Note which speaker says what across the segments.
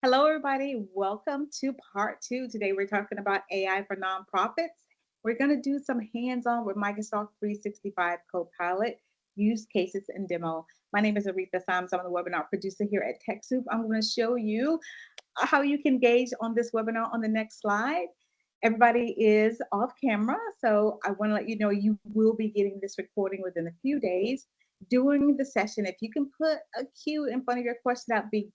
Speaker 1: Hello, everybody. Welcome to part two. Today, we're talking about AI for nonprofits. We're going to do some hands on with Microsoft 365 Copilot use cases and demo. My name is Aretha Sims. I'm the webinar producer here at TechSoup. I'm going to show you how you can engage on this webinar on the next slide. Everybody is off camera, so I want to let you know you will be getting this recording within a few days. During the session, if you can put a cue in front of your question, that'd be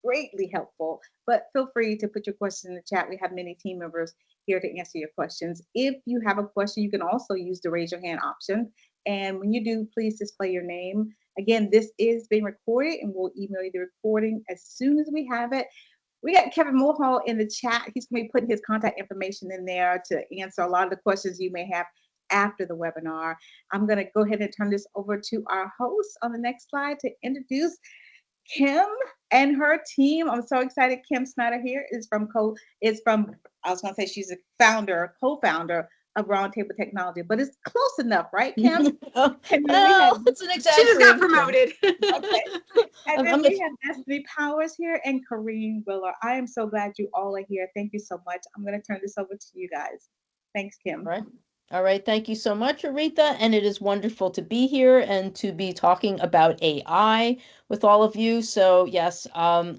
Speaker 1: greatly helpful. But feel free to put your questions in the chat. We have many team members here to answer your questions. If you have a question, you can also use the raise your hand option. And when you do, please display your name. Again, this is being recorded and we'll email you the recording as soon as we have it. We got Kevin Mulhall in the chat. He's going to be putting his contact information in there to answer a lot of the questions you may have after the webinar. I'm going to go ahead and turn this over to our host on the next slide to introduce Kim and her team. I'm so excited. Kim Snyder here I was gonna say she's a co-founder of Roundtable Technology, but it's close enough, right, Kim? And then we have
Speaker 2: It's an
Speaker 3: She just got
Speaker 2: exaggeration.
Speaker 3: promoted.
Speaker 1: okay. And then we have Destiny Powers here and Kareem Willer. I am so glad you all are here. Thank you so much. I'm gonna turn this over to you guys. Thanks, Kim.
Speaker 2: Right. All right. Thank you so much, Aretha. And it is wonderful to be here and to be talking about AI with all of you. So yes,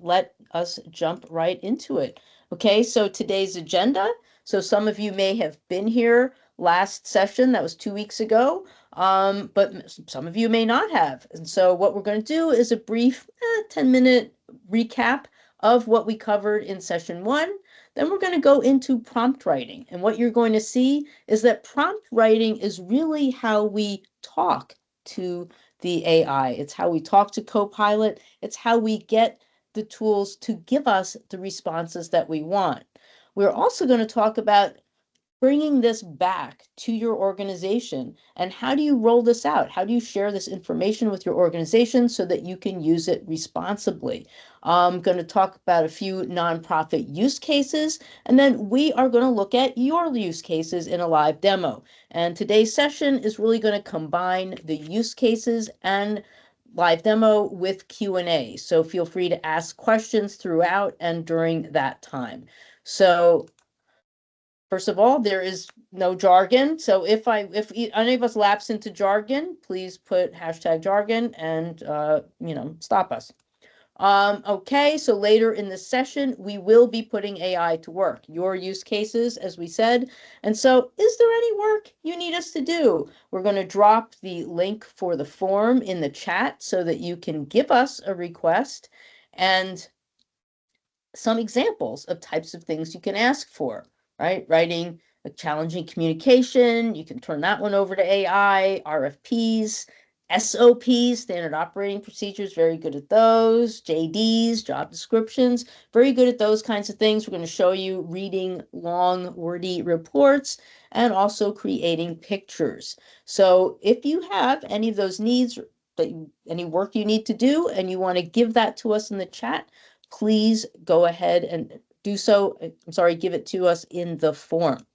Speaker 2: let us jump right into it. Okay, so today's agenda. So some of you may have been here last session, that was 2 weeks ago, but some of you may not have. And so what we're going to do is a brief 10-minute recap of what we covered in session one. Then we're going to go into prompt writing. And what you're going to see is that prompt writing is really how we talk to the AI. It's how we talk to Copilot. It's how we get the tools to give us the responses that we want. We're also going to talk about bringing this back to your organization and how do you roll this out? How do you share this information with your organization so that you can use it responsibly? I'm going to talk about a few nonprofit use cases, and then we are going to look at your use cases in a live demo. And today's session is really going to combine the use cases and live demo with Q&A. So feel free to ask questions throughout and during that time. So first of all, there is no jargon. So if any of us lapse into jargon, please put hashtag jargon and stop us. Okay, so later in the session, we will be putting AI to work, your use cases, as we said. And so is there any work you need us to do? We're going to drop the link for the form in the chat so that you can give us a request and some examples of types of things you can ask for, right? Writing a challenging communication, you can turn that one over to AI, RFPs, SOPs, standard operating procedures, very good at those, JDs, job descriptions, very good at those kinds of things. We're going to show you reading long, wordy reports and also creating pictures. So if you have any of those needs, any work you need to do, and you want to give that to us in the chat, please go ahead and do so. Give it to us in the form.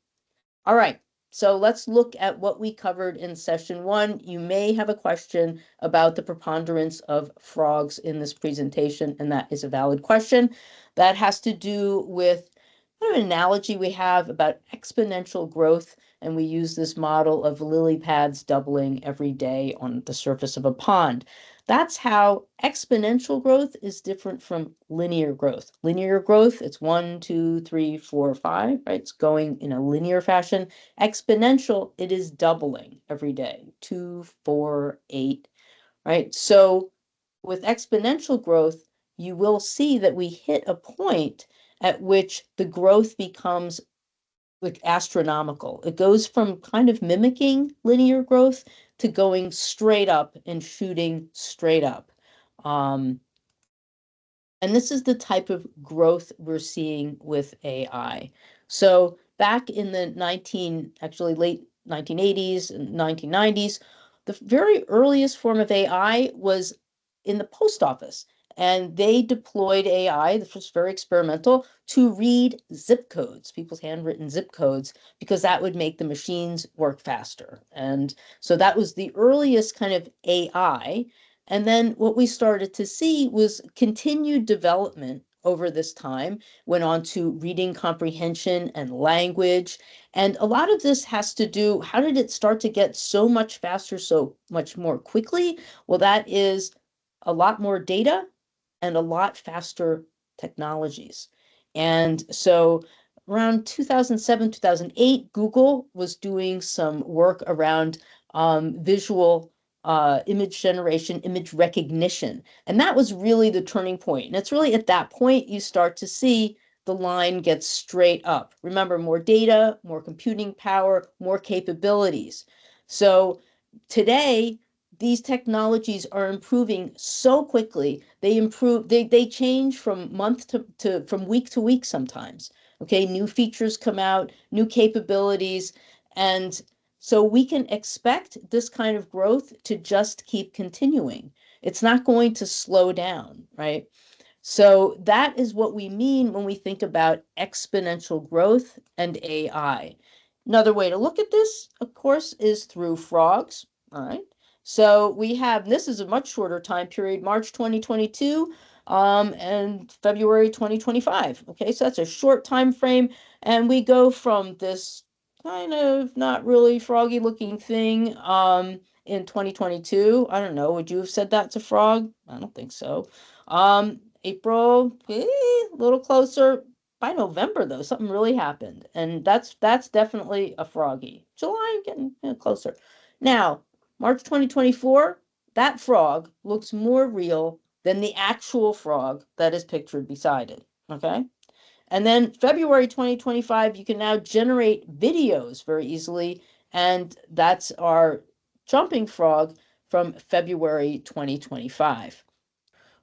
Speaker 2: All right, so let's look at what we covered in session one. You may have a question about the preponderance of frogs in this presentation, and that is a valid question. That has to do with an analogy we have about exponential growth, and we use this model of lily pads doubling every day on the surface of a pond. That's how exponential growth is different from linear growth. Linear growth, it's 1, 2, 3, 4, 5, right? It's going in a linear fashion. Exponential, it is doubling every day, 2, 4, 8, right? So with exponential growth, you will see that we hit a point at which the growth becomes like astronomical. It goes from kind of mimicking linear growth to going straight up and shooting straight up. And this is the type of growth we're seeing with AI. So back in the late 1980s and 1990s, the very earliest form of AI was in the post office. And they deployed AI, this was very experimental, to read zip codes, people's handwritten zip codes, because that would make the machines work faster. And so that was the earliest kind of AI. And then what we started to see was continued development over this time, went on to reading comprehension and language. And a lot of this has to do, how did it start to get so much faster, so much more quickly? Well, that is a lot more data and a lot faster technologies. And so around 2007, 2008, Google was doing some work around visual image generation, image recognition. And that was really the turning point. And it's really at that point you start to see the line gets straight up. Remember, more data, more computing power, more capabilities. So today, these technologies are improving so quickly. They change from month to from week to week sometimes. Okay, new features come out, new capabilities, and so we can expect this kind of growth to just keep continuing. It's not going to slow down, right? So that is what we mean when we think about exponential growth and AI. Another way to look at this, of course, is through frogs. All right. So we have, this is a much shorter time period, March 2022 and February 2025. Okay, so that's a short time frame. And we go from this kind of not really froggy looking thing in 2022. I don't know, would you have said that's a frog? I don't think so. April, a little closer. By November, though, something really happened, and that's definitely a froggy. July, getting closer. Now, March 2024, that frog looks more real than the actual frog that is pictured beside it. Okay. And then February 2025, you can now generate videos very easily, and that's our jumping frog from February 2025.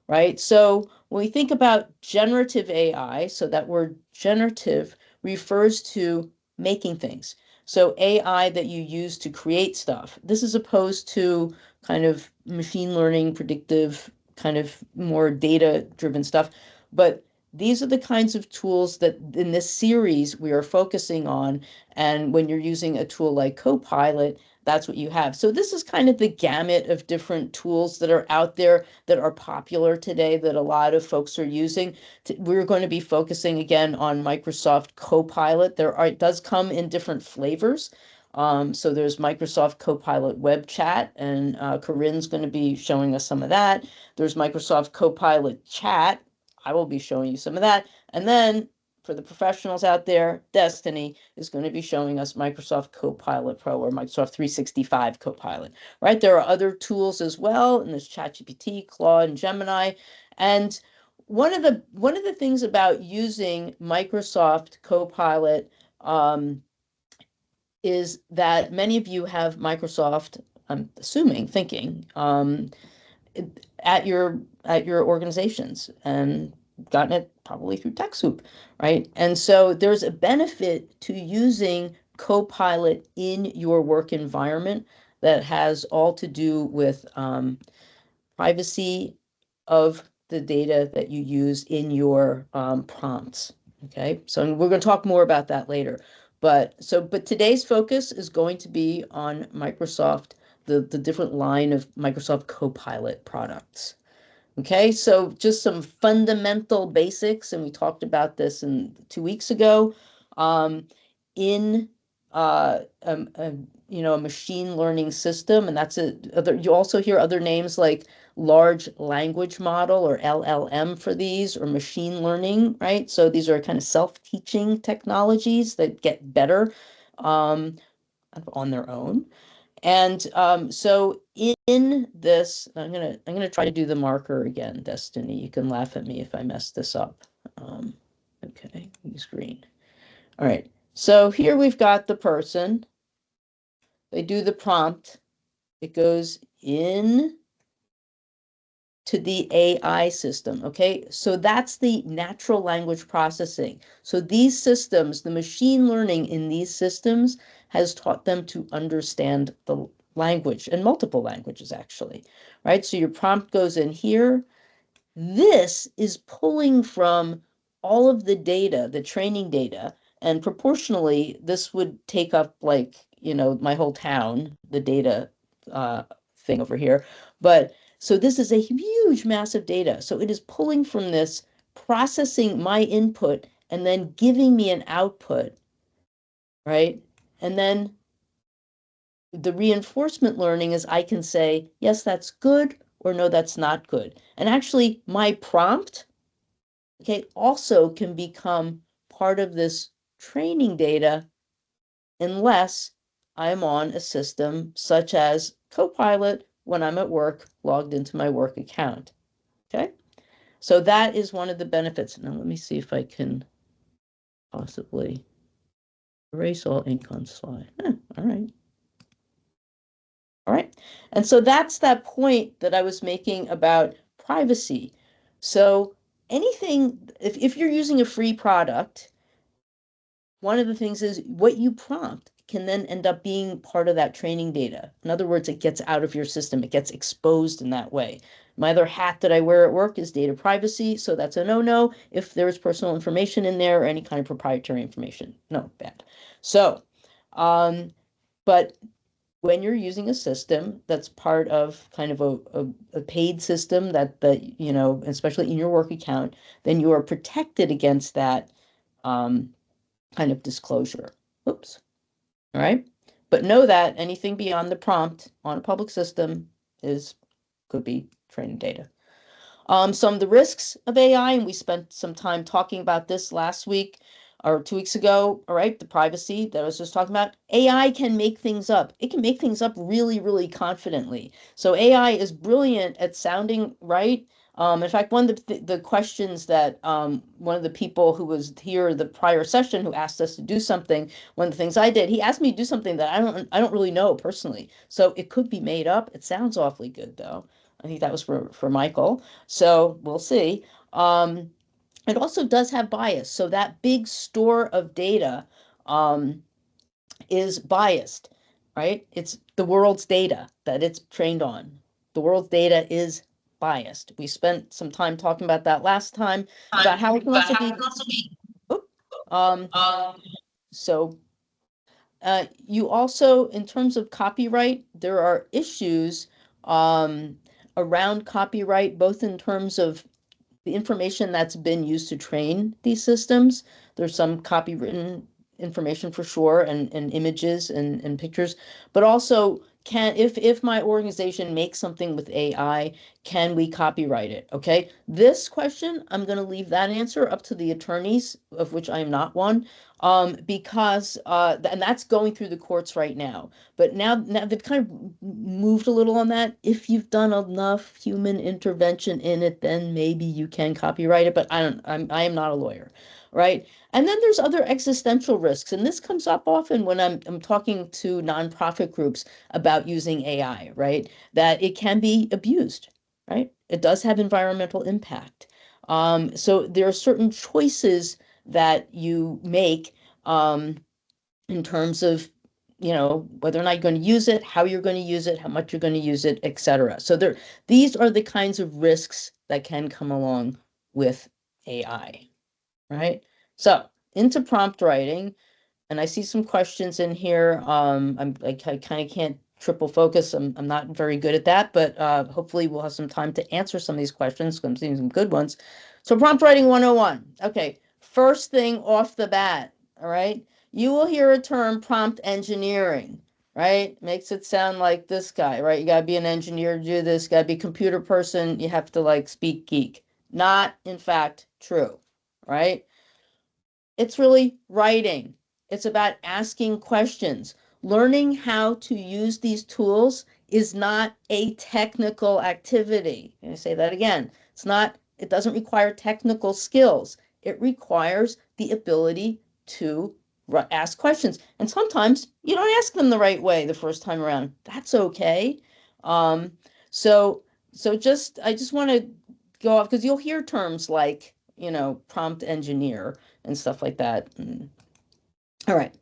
Speaker 2: Right? So when we think about generative AI, so that word generative refers to making things. So AI that you use to create stuff. This is opposed to kind of machine learning, predictive, kind of more data-driven stuff. But these are the kinds of tools that in this series we are focusing on. And when you're using a tool like Copilot, that's what you have. So this is kind of the gamut of different tools that are out there that are popular today that a lot of folks are using. We're going to be focusing again on Microsoft Copilot. It does come in different flavors. So there's Microsoft Copilot Web Chat, and Corinne's going to be showing us some of that. There's Microsoft Copilot Chat. I will be showing you some of that. And then for the professionals out there, Destiny is going to be showing us Microsoft Copilot Pro or Microsoft 365 Copilot, right? There are other tools as well, and there's ChatGPT, Claude, and Gemini. And one of the things about using Microsoft Copilot is that many of you have Microsoft, I'm assuming, thinking, at your organizations and gotten it probably through TechSoup, right? And so there's a benefit to using Copilot in your work environment that has all to do with privacy of the data that you use in your prompts. Okay, so we're going to talk more about that later. But today's focus is going to be on Microsoft, the different line of Microsoft Copilot products. Okay, so just some fundamental basics, and we talked about this 2 weeks ago. In a machine learning system, and that's you also hear other names like large language model or LLM for these, or machine learning, right? So these are kind of self-teaching technologies that get better on their own. And so in this, I'm gonna try to do the marker again, Destiny. You can laugh at me if I mess this up. Okay, use green. All right. So here we've got the person. They do the prompt. It goes in to the AI system. Okay, so that's the natural language processing. So these systems, the machine learning in these systems has taught them to understand the language, and multiple languages actually, right? So your prompt goes in here. This is pulling from all of the data, the training data, and proportionally, this would take up like, my whole town, the data thing over here. But so this is a huge, massive data. So it is pulling from this processing my input and then giving me an output, right? And then the reinforcement learning is I can say, yes, that's good, or no, that's not good. And actually, my prompt, okay, also can become part of this training data unless I'm on a system such as Copilot when I'm at work, logged into my work account. Okay, so that is one of the benefits. Now, let me see if I can possibly erase all ink on slide. All right. All right. And so that's that point that I was making about privacy. So anything, if you're using a free product, one of the things is what you prompt can then end up being part of that training data. In other words, it gets out of your system, it gets exposed in that way. My other hat that I wear at work is data privacy, so that's a no-no if there's personal information in there or any kind of proprietary information. No, bad. So, but when you're using a system that's part of kind of a paid system that you know, especially in your work account, then you are protected against that kind of disclosure. Oops. All right. But know that anything beyond the prompt on a public system is could be training data. Some of the risks of AI, and we spent some time talking about this last week or 2 weeks ago. All right, the privacy that I was just talking about. AI can make things up. It can make things up really, really confidently. So AI is brilliant at sounding right. In fact, one of the questions that one of the people who was here the prior session who asked us to do something, one of the things I did, he asked me to do something that I don't really know personally. So it could be made up. It sounds awfully good though. I think that was for Michael. So we'll see. It also does have bias. So that big store of data um, is biased, right? It's the world's data that it's trained on. The world's data is biased. We spent some time talking about that last time about how it can also be. Oop, um, so you also, in terms of copyright, there are issues um, around copyright, both in terms of the information that's been used to train these systems. There's some copywritten information for sure, and images and pictures, but also can if my organization makes something with AI, can we copyright it? Okay. This question, I'm going to leave that answer up to the attorneys, of which I am not one, because and that's going through the courts right now. But now they've kind of moved a little on that. If you've done enough human intervention in it, then maybe you can copyright it. But I am not a lawyer, right? And then there's other existential risks, and this comes up often when I'm talking to nonprofit groups about using AI, right? That it can be abused, right? It does have environmental impact. So there are certain choices that you make in terms of, you know, whether or not you're going to use it, how you're going to use it, how much you're going to use it, etc. So these are the kinds of risks that can come along with AI, right? So into prompt writing, and I see some questions in here. I kind of can't triple focus. I'm not very good at that, but hopefully we'll have some time to answer some of these questions. I'm seeing some good ones. So prompt writing 101. Okay, first thing off the bat, all right? You will hear a term prompt engineering, right? Makes it sound like this guy, right? You got to be an engineer to do this, got to be a computer person, you have to like speak geek. Not, in fact, true, right? It's really writing. It's about asking questions. Learning how to use these tools is not a technical activity. I say that again. It doesn't require technical skills. It requires the ability to ask questions. And sometimes you don't ask them the right way the first time around. That's okay. Um, so I just want to go off because you'll hear terms like, you know, prompt engineer and stuff like that. All right.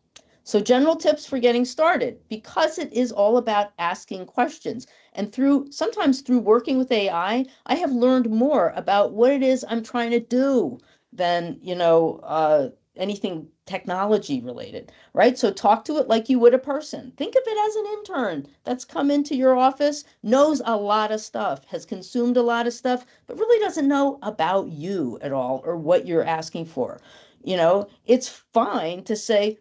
Speaker 2: So general tips for getting started, because it is all about asking questions. And sometimes through working with AI, I have learned more about what it is I'm trying to do than, anything technology related, right? So talk to it like you would a person. Think of it as an intern that's come into your office, knows a lot of stuff, has consumed a lot of stuff, but really doesn't know about you at all or what you're asking for. It's fine to say,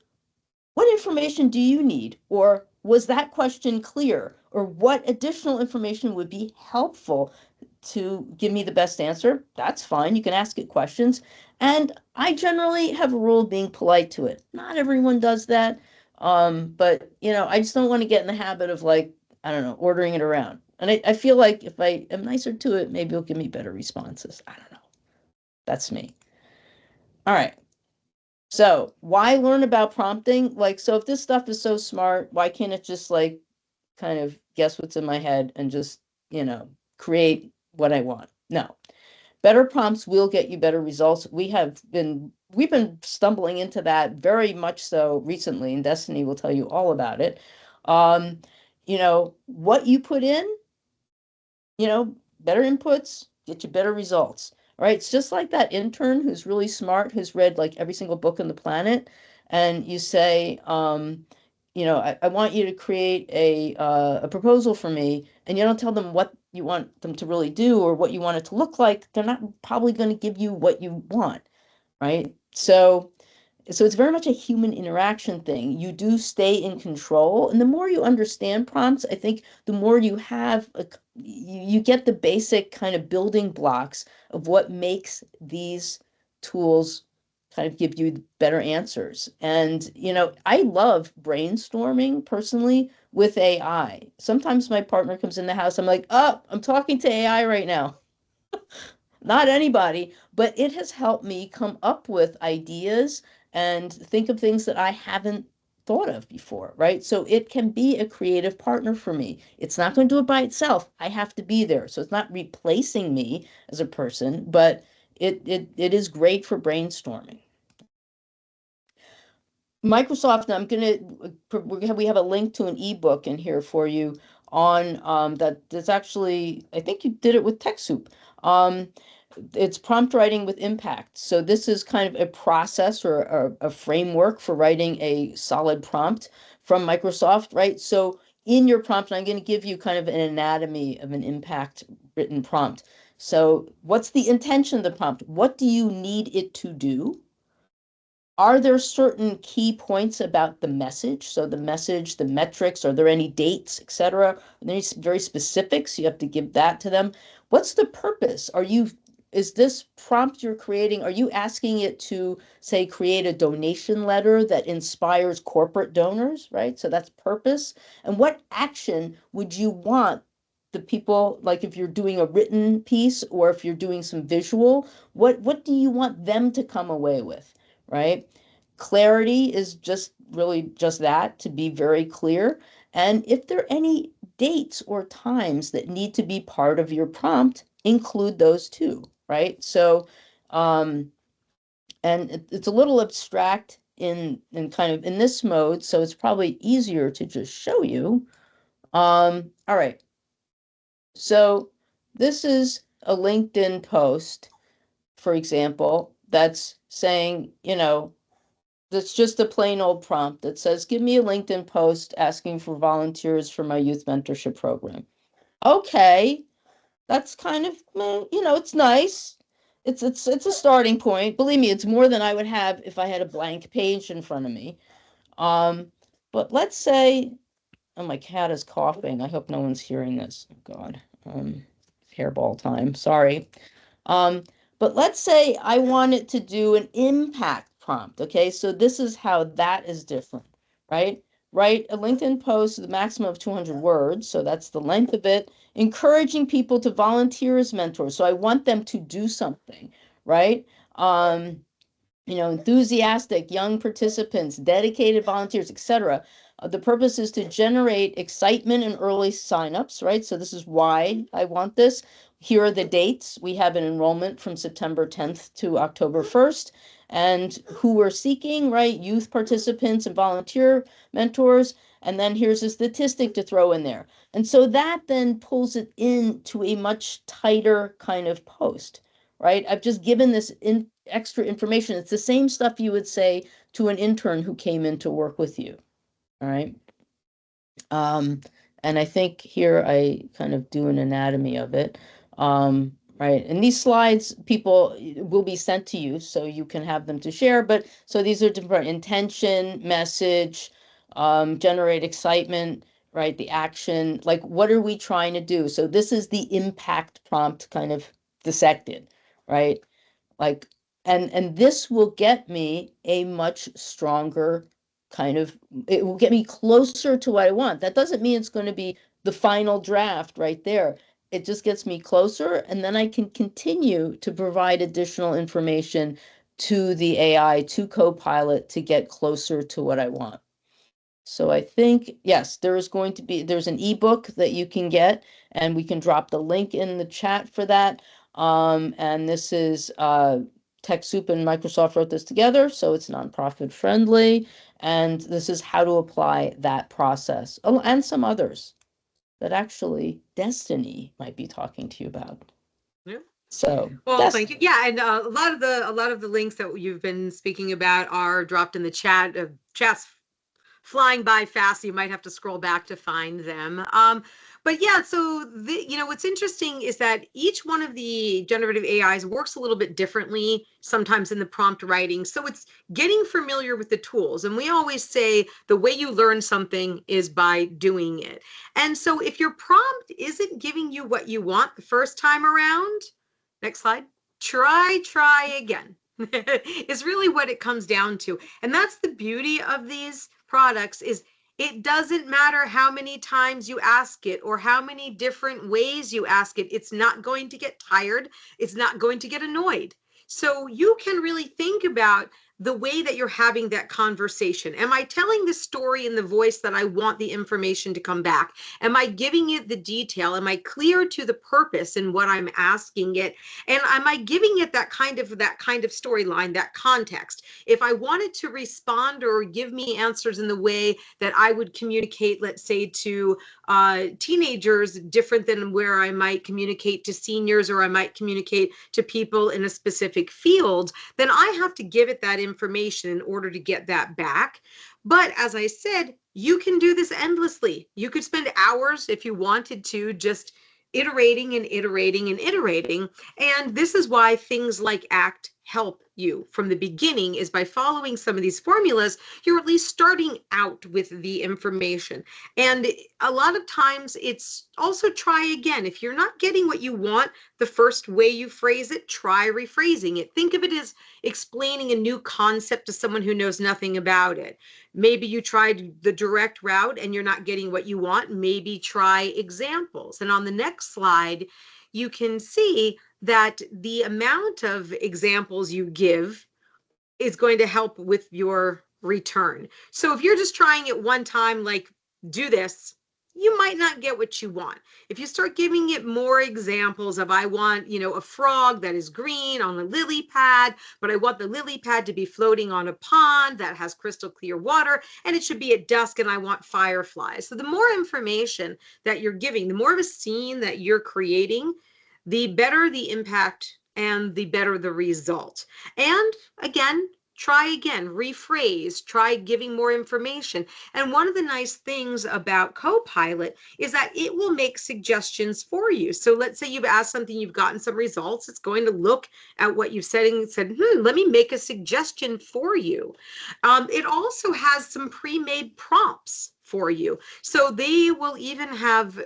Speaker 2: what information do you need? Or was that question clear? Or what additional information would be helpful to give me the best answer? That's fine. You can ask it questions. And I generally have a rule of being polite to it. Not everyone does that. But I just don't want to get in the habit of, like, I don't know, ordering it around. And I feel like if I am nicer to it, maybe it'll give me better responses. I don't know. That's me. All right. So why learn about prompting? Like, so if this stuff is so smart, why can't it just, like, kind of guess what's in my head and just, create what I want? No. Better prompts will get you better results. We've been stumbling into that very much so recently, and Destiny will tell you all about it. Um, what you put in, better inputs get you better results. All right. It's just like that intern who's really smart, who's read like every single book on the planet. And you say, I want you to create a proposal for me. And you don't tell them what you want them to really do or what you want it to look like. They're not probably going to give you what you want. Right. So it's very much a human interaction thing. You do stay in control, and the more you understand prompts, I think the more you have you get the basic kind of building blocks of what makes these tools kind of give you better answers. And I love brainstorming personally with AI. Sometimes my partner comes in the house, I'm like, "Oh, I'm talking to AI right now." Not anybody, but it has helped me come up with ideas and think of things that I haven't thought of before, right? So it can be a creative partner for me. It's not going to do it by itself. I have to be there. So it's not replacing me as a person, but it is great for brainstorming. Microsoft, I'm going to, we have a link to an ebook in here for you on that's actually, I think you did it with TechSoup. Um, it's prompt writing with impact. So this is kind of a process or a framework for writing a solid prompt from Microsoft, right? So in your prompt, and I'm going to give you kind of an anatomy of an impact written prompt. So what's the intention of the prompt? What do you need it to do? Are there certain key points about the message? So the message, the metrics, are there any dates, etc.? Are there any very specifics? You have to give that to them. What's the purpose? Is this prompt you're creating, are you asking it to, say, create a donation letter that inspires corporate donors, right? So that's purpose. And what action would you want the people, like if you're doing a written piece or if you're doing some visual, what do you want them to come away with? Right? Clarity is just really just that, to be very clear. And if there are any dates or times that need to be part of your prompt, include those too, right? So, and it's a little abstract in kind of in this mode, so it's probably easier to just show you. All right. So this is a LinkedIn post, for example, that's saying, that's just a plain old prompt that says, give me a LinkedIn post asking for volunteers for my youth mentorship program. Okay, that's kind of, it's nice. It's a starting point. Believe me, it's more than I would have if I had a blank page in front of me. Um, but let's say, oh, my cat is coughing. I hope no one's hearing this. Oh, God. Hairball time. Sorry. Um, but let's say I wanted to do an impact prompt. Okay, so this is how that is different, right? Write a LinkedIn post with a maximum of 200 words. So that's the length of it. Encouraging people to volunteer as mentors. So I want them to do something, right? Enthusiastic young participants, dedicated volunteers, etc. The purpose is to generate excitement and early signups, right? So this is why I want this. Here are the dates. We have an enrollment from September 10th to October 1st. And who we're seeking, right? Youth participants and volunteer mentors. And then here's a statistic to throw in there. And so that then pulls it into a much tighter kind of post, right? I've just given this extra information. It's the same stuff you would say to an intern who came in to work with you. All right. Um, and I think here I kind of do an anatomy of it. Right. And these slides, people will be sent to you so you can have them to share. But so these are different: intention, message, generate excitement, right? The action, like what are we trying to do? So this is the impact prompt kind of dissected, right? Like, and this will get me a much stronger kind of, it will get me closer to what I want. That doesn't mean it's going to be the final draft right there. It just gets me closer, and then I can continue to provide additional information to the AI, to Copilot, to get closer to what I want. So I think, yes, there's an ebook that you can get, and we can drop the link in the chat for that. And this is TechSoup and Microsoft wrote this together, so it's nonprofit friendly. And this is how to apply that process. Oh, and some others that actually Destiny might be talking to you about.
Speaker 3: Yeah.
Speaker 2: So,
Speaker 3: well, thank you. Yeah, and a lot of the links that you've been speaking about are dropped in the chat. Chat's flying by fast, so you might have to scroll back to find them. But yeah, so what's interesting is that each one of the generative AIs works a little bit differently, sometimes in the prompt writing. So it's getting familiar with the tools. And we always say the way you learn something is by doing it. And so if your prompt isn't giving you what you want the first time around, next slide, try again. Is really what it comes down to. And that's the beauty of these products, is it doesn't matter how many times you ask it or how many different ways you ask it. It's not going to get tired. It's not going to get annoyed. So you can really think about the way that you're having that conversation. Am I telling the story in the voice that I want the information to come back? Am I giving it the detail? Am I clear to the purpose in what I'm asking it? And am I giving it that kind of storyline, that context? If I wanted to respond or give me answers in the way that I would communicate, let's say, to teenagers, different than where I might communicate to seniors, or I might communicate to people in a specific field, then I have to give it that information in order to get that back. But as I said, you can do this endlessly. You could spend hours if you wanted to just iterating and iterating and iterating. And this is why things like ACT help you from the beginning, is by following some of these formulas, you're at least starting out with the information. And a lot of times it's also try again. If you're not getting what you want the first way you phrase it, try rephrasing it. Think of it as explaining a new concept to someone who knows nothing about it. Maybe you tried the direct route and you're not getting what you want. Maybe try examples. And on the next slide, you can see that the amount of examples you give is going to help with your return. So if you're just trying it one time, like do this, you might not get what you want. If you start giving it more examples of, I want, a frog that is green on a lily pad, but I want the lily pad to be floating on a pond that has crystal clear water, and it should be at dusk, and I want fireflies. So the more information that you're giving, the more of a scene that you're creating, the better the impact and the better the result. And again, try again, rephrase, try giving more information. And one of the nice things about Copilot is that it will make suggestions for you. So let's say you've asked something, you've gotten some results. It's going to look at what you've said and said, let me make a suggestion for you. It also has some pre-made prompts for you. So they will even have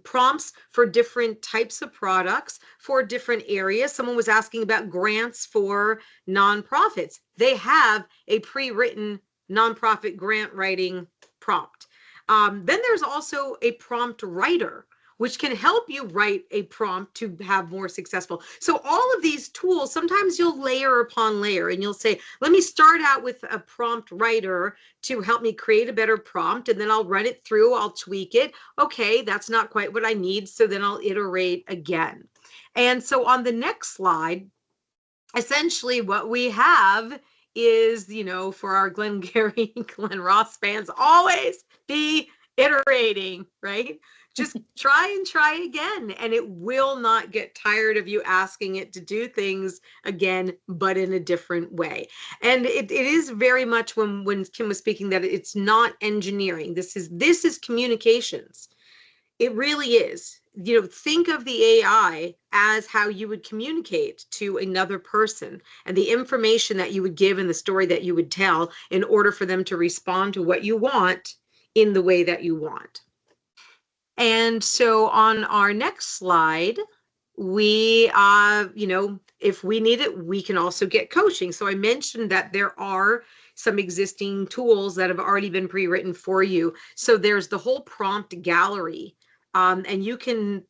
Speaker 3: prompts for different types of products for different areas. Someone was asking about grants for nonprofits. They have a pre-written nonprofit grant writing prompt. Then there's also a prompt writer, which can help you write a prompt to have more successful. So all of these tools, sometimes you'll layer upon layer, and you'll say, let me start out with a prompt writer to help me create a better prompt, and then I'll run it through, I'll tweak it. Okay, that's not quite what I need, so then I'll iterate again. And so on the next slide, essentially what we have is, for our Glenn Ross fans, always be iterating, right? Just try and try again, and it will not get tired of you asking it to do things again, but in a different way. And it is very much, when Kim was speaking, that it's not engineering. This is communications. It really is. Think of the AI as how you would communicate to another person, and the information that you would give and the story that you would tell in order for them to respond to what you want in the way that you want. And so on our next slide, we, if we need it, we can also get coaching. So I mentioned that there are some existing tools that have already been pre-written for you. So there's the whole prompt gallery, and you can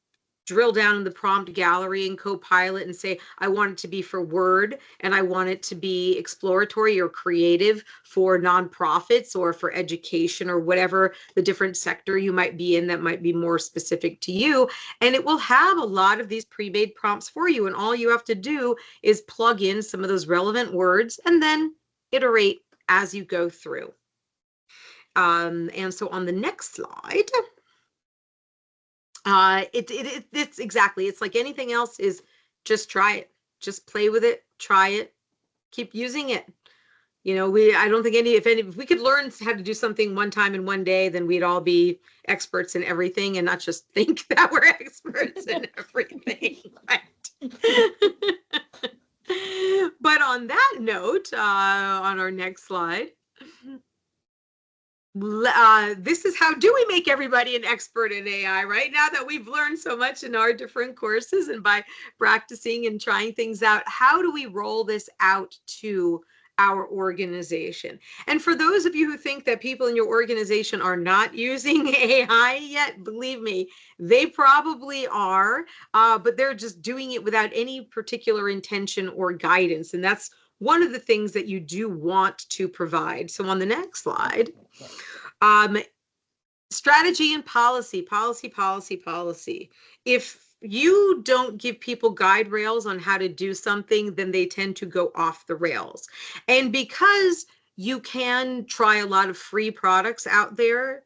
Speaker 3: drill down in the prompt gallery in Copilot and say, I want it to be for Word, and I want it to be exploratory or creative for nonprofits or for education or whatever the different sector you might be in that might be more specific to you. And it will have a lot of these pre-made prompts for you. And all you have to do is plug in some of those relevant words and then iterate as you go through. And so on the next slide, it's exactly, it's like anything else, is just try it, just play with it, try it, keep using it. I don't think if we could learn how to do something one time in one day, then we'd all be experts in everything and not just think that we're experts in everything. Right? But on that note, on our next slide, this is how do we make everybody an expert in AI, right? Now that we've learned so much in our different courses and by practicing and trying things out, how do we roll this out to our organization? And for those of you who think that people in your organization are not using AI yet, believe me, they probably are, but they're just doing it without any particular intention or guidance. And that's one of the things that you do want to provide. So on the next slide, strategy and policy. If you don't give people guide rails on how to do something, then they tend to go off the rails. And because you can try a lot of free products out there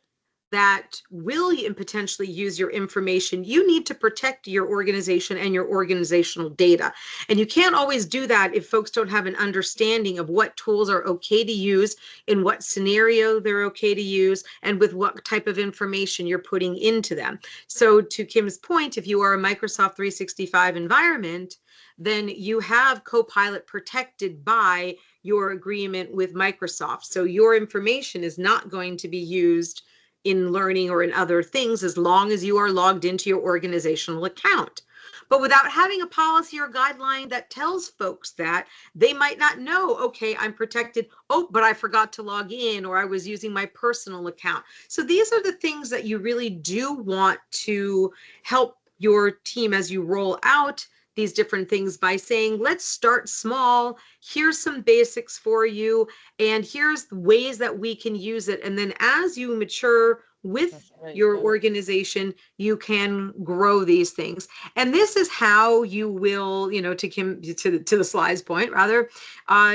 Speaker 3: that will potentially use your information, you need to protect your organization and your organizational data. And you can't always do that if folks don't have an understanding of what tools are okay to use, in what scenario they're okay to use, and with what type of information you're putting into them. So to Kim's point, if you are a Microsoft 365 environment, then you have Copilot protected by your agreement with Microsoft. So your information is not going to be used in learning or in other things as long as you are logged into your organizational account. But without having a policy or guideline that tells folks that, they might not know, okay, I'm protected. Oh, but I forgot to log in, or I was using my personal account. So these are the things that you really do want to help your team as you roll out these different things by saying, let's start small. Here's some basics for you, and here's the ways that we can use it. And then as you mature with your organization, you can grow these things. And this is how you will, to the slides point, rather,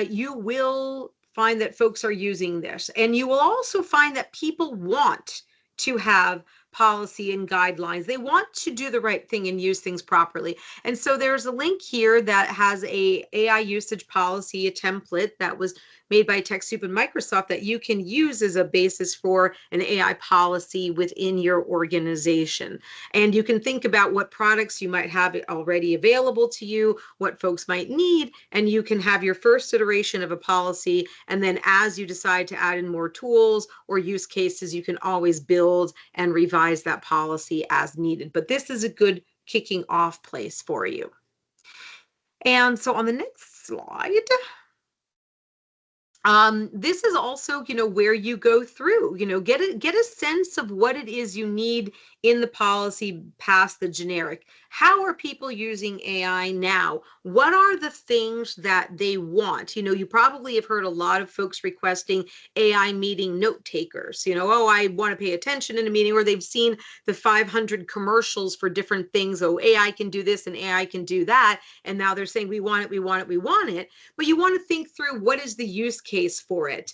Speaker 3: you will find that folks are using this. And you will also find that people want to have policy and guidelines. They want to do the right thing and use things properly. And so there's a link here that has a AI usage policy, a template that was made by TechSoup and Microsoft that you can use as a basis for an AI policy within your organization. And you can think about what products you might have already available to you, what folks might need, and you can have your first iteration of a policy. And then as you decide to add in more tools or use cases, you can always build and revise that policy as needed. But this is a good kicking off place for you. And so on the next slide, this is also, where you go through, get a sense of what it is you need in the policy past the generic. How are people using AI now? What are the things that they want? You probably have heard a lot of folks requesting AI meeting note takers. Oh, I want to pay attention in a meeting, or they've seen the 500 commercials for different things. Oh, AI can do this and AI can do that. And now they're saying, we want it, we want it, we want it. But you want to think through, what is the use case case for it.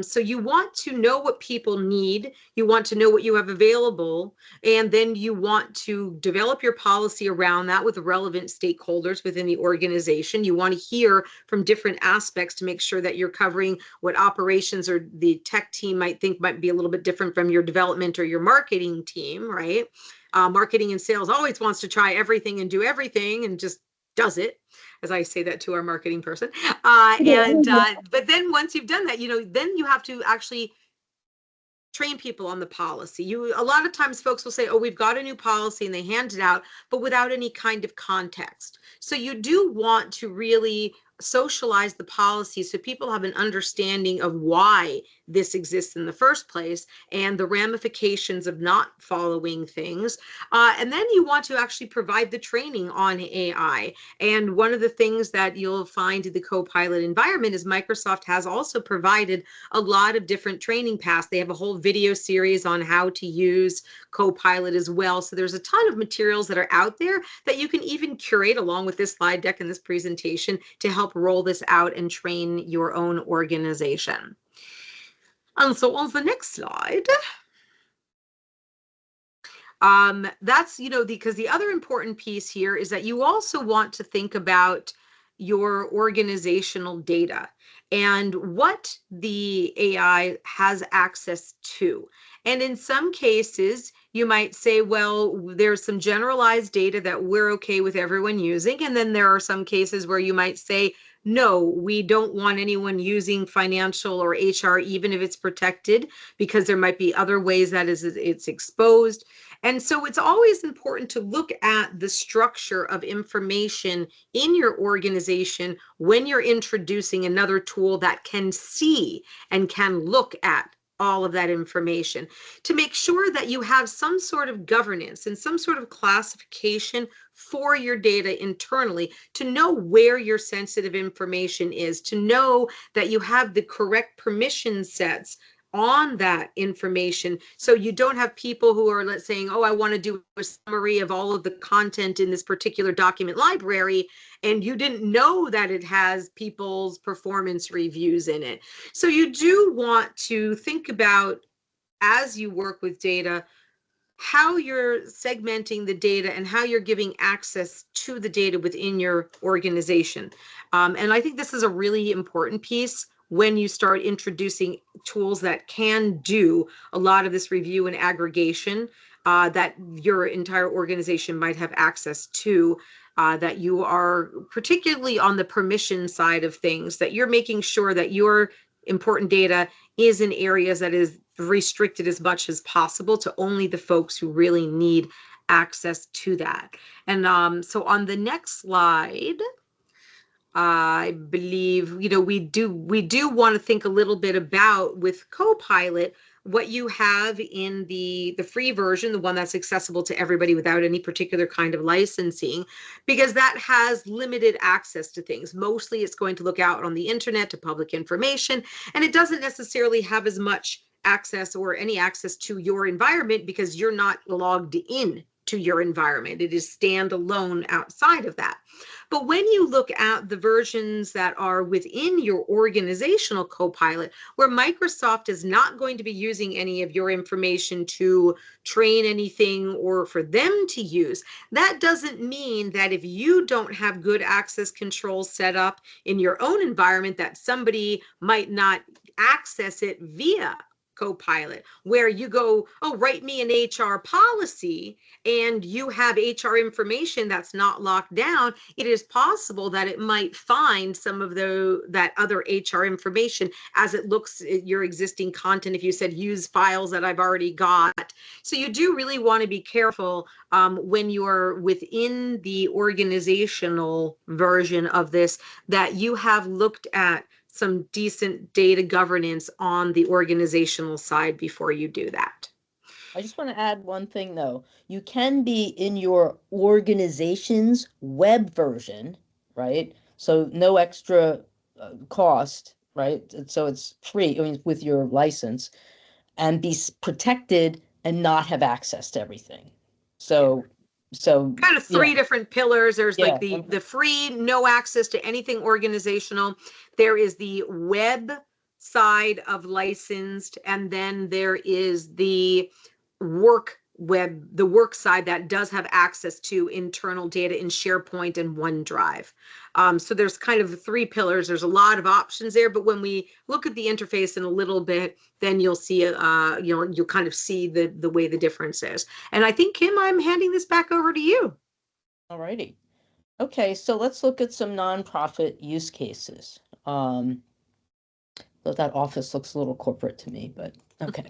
Speaker 3: So you want to know what people need, you want to know what you have available, and then you want to develop your policy around that with relevant stakeholders within the organization. You want to hear from different aspects to make sure that you're covering what operations or the tech team might think might be a little bit different from your development or your marketing team, right? Marketing and sales always wants to try everything and do everything and just does it, as I say that to our marketing person. But then once you've done that, then you have to actually train people on the policy. A lot of times folks will say, oh, we've got a new policy, and they hand it out, but without any kind of context. So you do want to really socialize the policy so people have an understanding of why this exists in the first place and the ramifications of not following things. And then you want to actually provide the training on AI. And one of the things that you'll find in the Copilot environment is Microsoft has also provided a lot of different training paths. They have a whole video series on how to use Copilot as well. So there's a ton of materials that are out there that you can even curate along with this slide deck and this presentation to help roll this out and train your own organization. And so on the next slide, that's, because the other important piece here is that you also want to think about your organizational data and what the AI has access to. And in some cases, you might say, well, there's some generalized data that we're okay with everyone using. And then there are some cases where you might say, no, we don't want anyone using financial or HR, even if it's protected, because there might be other ways that it's exposed. And so it's always important to look at the structure of information in your organization when you're introducing another tool that can see and can look at all of that information, to make sure that you have some sort of governance and some sort of classification for your data internally, to know where your sensitive information is, to know that you have the correct permission sets on that information, so you don't have people who are, let's saying, oh, I want to do a summary of all of the content in this particular document library, and you didn't know that it has people's performance reviews in it. So you do want to think about, as you work with data, how you're segmenting the data and how you're giving access to the data within your organization. And I think this is a really important piece when you start introducing tools that can do a lot of this review and aggregation that your entire organization might have access to, that you are, particularly on the permission side of things, that you're making sure that your important data is in areas that is restricted as much as possible to only the folks who really need access to that. And so on the next slide, I believe, we do want to think a little bit about, with Copilot, what you have in the free version, the one that's accessible to everybody without any particular kind of licensing, because that has limited access to things. Mostly it's going to look out on the internet to public information, and it doesn't necessarily have as much access or any access to your environment because you're not logged in to your environment. It is standalone outside of that. But when you look at the versions that are within your organizational Copilot, where Microsoft is not going to be using any of your information to train anything or for them to use, that doesn't mean that if you don't have good access controls set up in your own environment, that somebody might not access it via Copilot, where you go, oh, write me an HR policy, and you have HR information that's not locked down. It is possible that it might find some of that other HR information as it looks at your existing content. If you said use files that I've already got. So you do really want to be careful when you're within the organizational version of this, that you have looked at some decent data governance on the organizational side before you do that.
Speaker 2: I just want to add one thing though. You can be in your organization's web version, right? So no extra cost, right? So it's free, I mean, with your license, and be protected and not have access to everything. So
Speaker 3: kind of three different pillars. There's like
Speaker 2: yeah.
Speaker 3: the free, no access to anything organizational. There is the web side of licensed, and then there is the work side that does have access to internal data in SharePoint and OneDrive. So there's kind of 3 pillars. There's a lot of options there, but when we look at the interface in a little bit, then you'll see, you'll kind of see the way the difference is. And I think, Kim, I'm handing this back over to you.
Speaker 2: All righty. Okay, so let's look at some nonprofit use cases. Though that office looks a little corporate to me, but okay.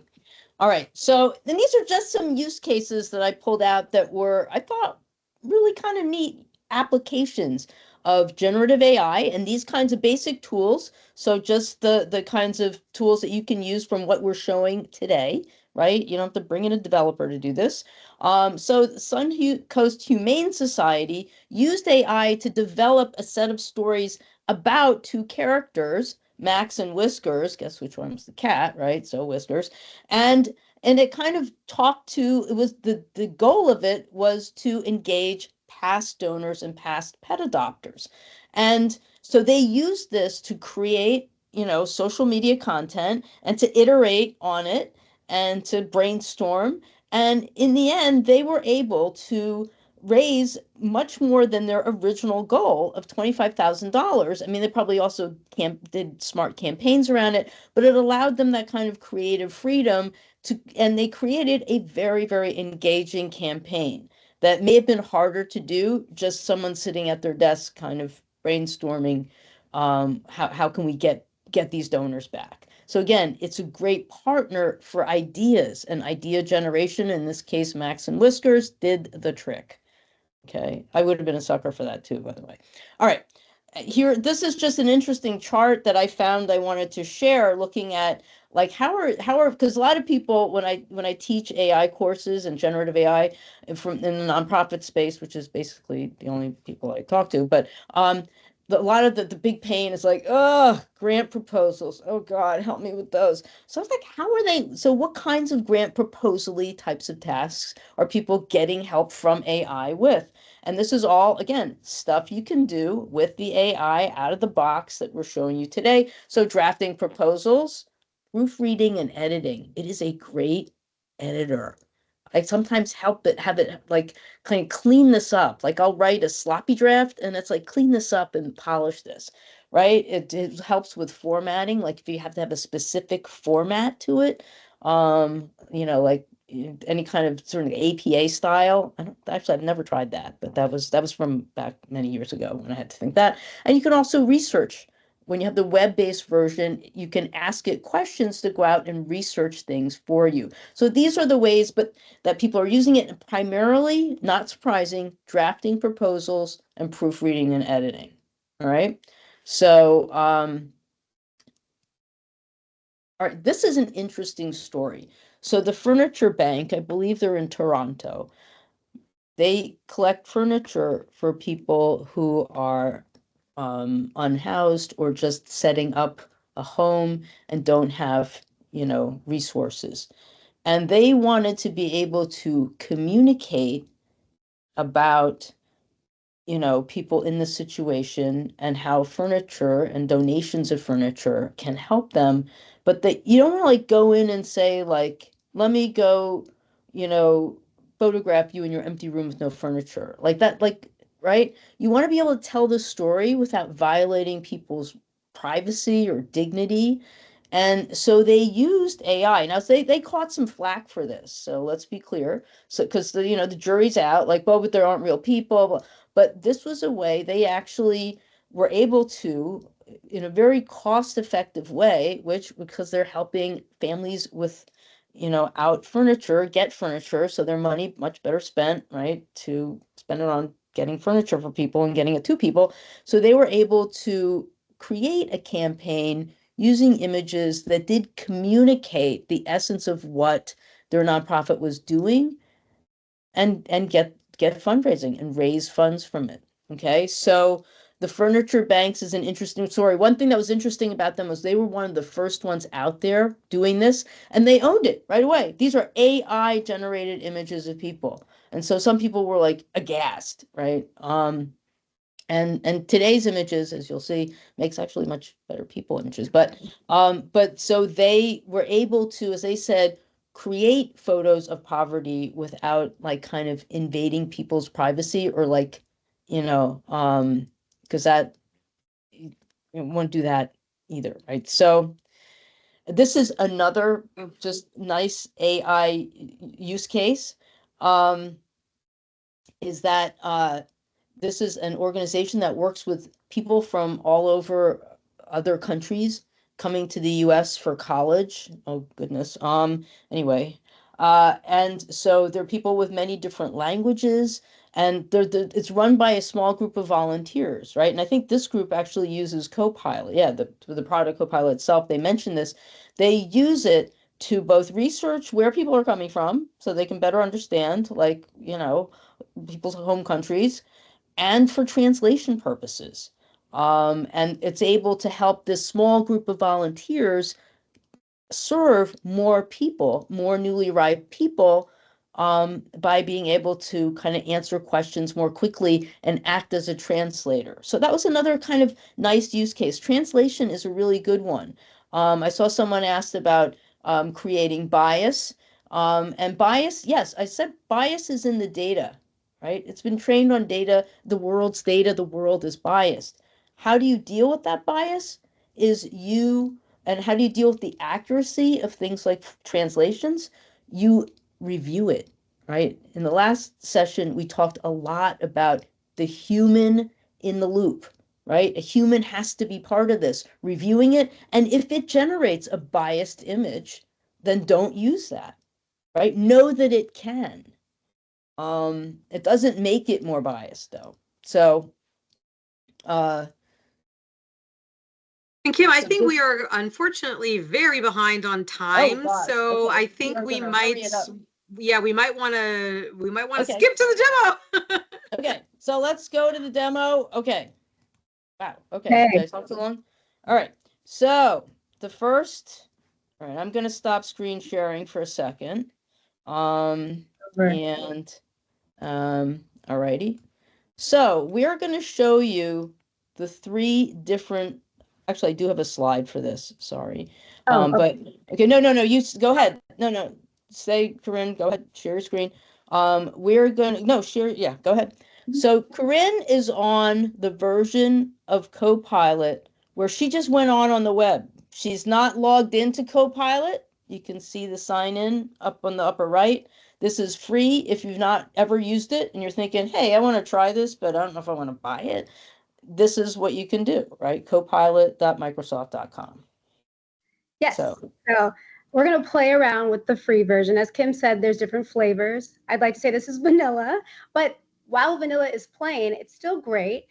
Speaker 2: All right, so then these are just some use cases that I pulled out that were, I thought, really kind of neat applications of generative AI and these kinds of basic tools. So just the kinds of tools that you can use from what we're showing today, right? You don't have to bring in a developer to do this. So Suncoast Humane Society used AI to develop a set of stories about 2 characters, Max and Whiskers. Guess which one was the cat, right? So Whiskers. And it kind of talked to, it was the goal of it was to engage past donors and past pet adopters. And so they used this to create, social media content and to iterate on it and to brainstorm. And in the end, they were able to raise much more than their original goal of $25,000. I mean, they probably also did smart campaigns around it, but it allowed them that kind of creative freedom and they created a very, very engaging campaign that may have been harder to do, just someone sitting at their desk kind of brainstorming, how can we get these donors back. So again, it's a great partner for ideas and idea generation. In this case, Max and Whiskers did the trick. Okay, I would have been a sucker for that too, by the way. All right, here, this is just an interesting chart that I found I wanted to share, looking at like how are because a lot of people when I teach AI courses and generative AI from in the nonprofit space, which is basically the only people I talk to, but a lot of the big pain is like, oh, grant proposals. Oh God, help me with those. So I was like, how are they? So what kinds of grant proposal-y types of tasks are people getting help from AI with? And this is all, again, stuff you can do with the AI out of the box that we're showing you today. So drafting proposals, proofreading and editing. It is a great editor. I sometimes have it like kind of clean this up. Like I'll write a sloppy draft and it's like clean this up and polish this, right? It helps with formatting. Like if you have to have a specific format to it, like any kind of sort of APA style. I've never tried that, but that was from back many years ago when I had to think that. And you can also research. When you have the web-based version, you can ask it questions to go out and research things for you. So these are the ways, but that people are using it primarily, not surprising, drafting proposals and proofreading and editing. All right. So, all right, this is an interesting story. So the Furniture Bank, I believe they're in Toronto. They collect furniture for people who are unhoused or just setting up a home and don't have, resources. And they wanted to be able to communicate about people in this situation and how furniture and donations of furniture can help them. But that you don't want to like go in and say like, let me go, you know, photograph you in your empty room with no furniture. Like that, like, right? You want to be able to tell the story without violating people's privacy or dignity. And so they used AI. Now they caught some flack for this. So let's be clear. So because the jury's out, like, well, but there aren't real people. But this was a way they actually were able to, in a very cost-effective way, which because they're helping families with, out furniture, get furniture, so their money much better spent, right, to spend it on getting furniture for people and getting it to people. So they were able to create a campaign using images that did communicate the essence of what their nonprofit was doing and get fundraising and raise funds from it. Okay, so the furniture banks is an interesting story. One thing that was interesting about them was they were one of the first ones out there doing this, and they owned it right away. These are AI generated images of people, and so some people were like aghast, right? And today's images, as you'll see, makes actually much better people images. But so they were able to, as they said, create photos of poverty without like kind of invading people's privacy or like, because that you won't do that either, right? So this is another just nice AI use case. Is that this is an organization that works with people from all over other countries coming to the US for college. Oh goodness. Anyway, and so there are people with many different languages, and it's run by a small group of volunteers, right? And I think this group actually uses Copilot. Yeah, the product Copilot itself, they mentioned this. They use it to both research where people are coming from so they can better understand, like, people's home countries, and for translation purposes. And it's able to help this small group of volunteers serve more people, more newly arrived people, by being able to kind of answer questions more quickly and act as a translator. So that was another kind of nice use case. Translation is a really good one. I saw someone asked about creating bias. And bias, yes, I said bias is in the data, right? It's been trained on data, the world's data, the world is biased. How do you deal with that bias? And how do you deal with the accuracy of things like translations? You review it, right? In the last session, we talked a lot about the human in the loop, right? A human has to be part of this, reviewing it. And if it generates a biased image, then don't use that, right? Know that it can. It doesn't make it more biased, though. So,
Speaker 3: And Kim, I
Speaker 2: so
Speaker 3: think
Speaker 2: this,
Speaker 3: we are unfortunately very behind on
Speaker 2: oh
Speaker 3: time,
Speaker 2: gosh,
Speaker 3: so
Speaker 2: okay,
Speaker 3: I
Speaker 2: we
Speaker 3: think
Speaker 2: are
Speaker 3: we
Speaker 2: gonna
Speaker 3: might,
Speaker 2: hurry it up.
Speaker 3: yeah, we might want to
Speaker 2: Okay.
Speaker 3: skip to the demo.
Speaker 2: Okay, so let's go to the demo. Okay. Wow. Okay.
Speaker 1: Okay.
Speaker 2: Did I talk too long? All right. So all right, I'm going to stop screen sharing for a second.
Speaker 1: Over.
Speaker 2: And, all righty. So we're going to show you the three different, actually, I do have a slide for this. Sorry.
Speaker 1: Oh, okay.
Speaker 2: But okay, no, go ahead. No, say, Corinne, go ahead, share your screen. We're going to, no, share, yeah, go ahead. So Corinne is on the version of Copilot where she just went on the web. She's not logged into Copilot. You can see the sign in up on the upper right. This is free if you've not ever used it and you're thinking, hey, I want to try this, but I don't know if I want to buy it. This is what you can do, right? Copilot.microsoft.com.
Speaker 4: Yes.
Speaker 2: So,
Speaker 4: So we're going to play around with the free version. As Kim said, there's different flavors. I'd like to say this is vanilla, but while vanilla is plain, it's still great.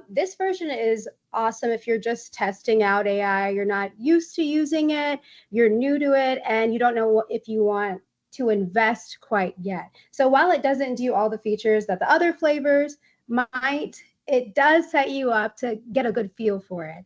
Speaker 4: This version is awesome if you're just testing out AI, you're not used to using it, you're new to it, and you don't know if you want to invest quite yet. So while it doesn't do all the features that the other flavors might, it does set you up to get a good feel for it.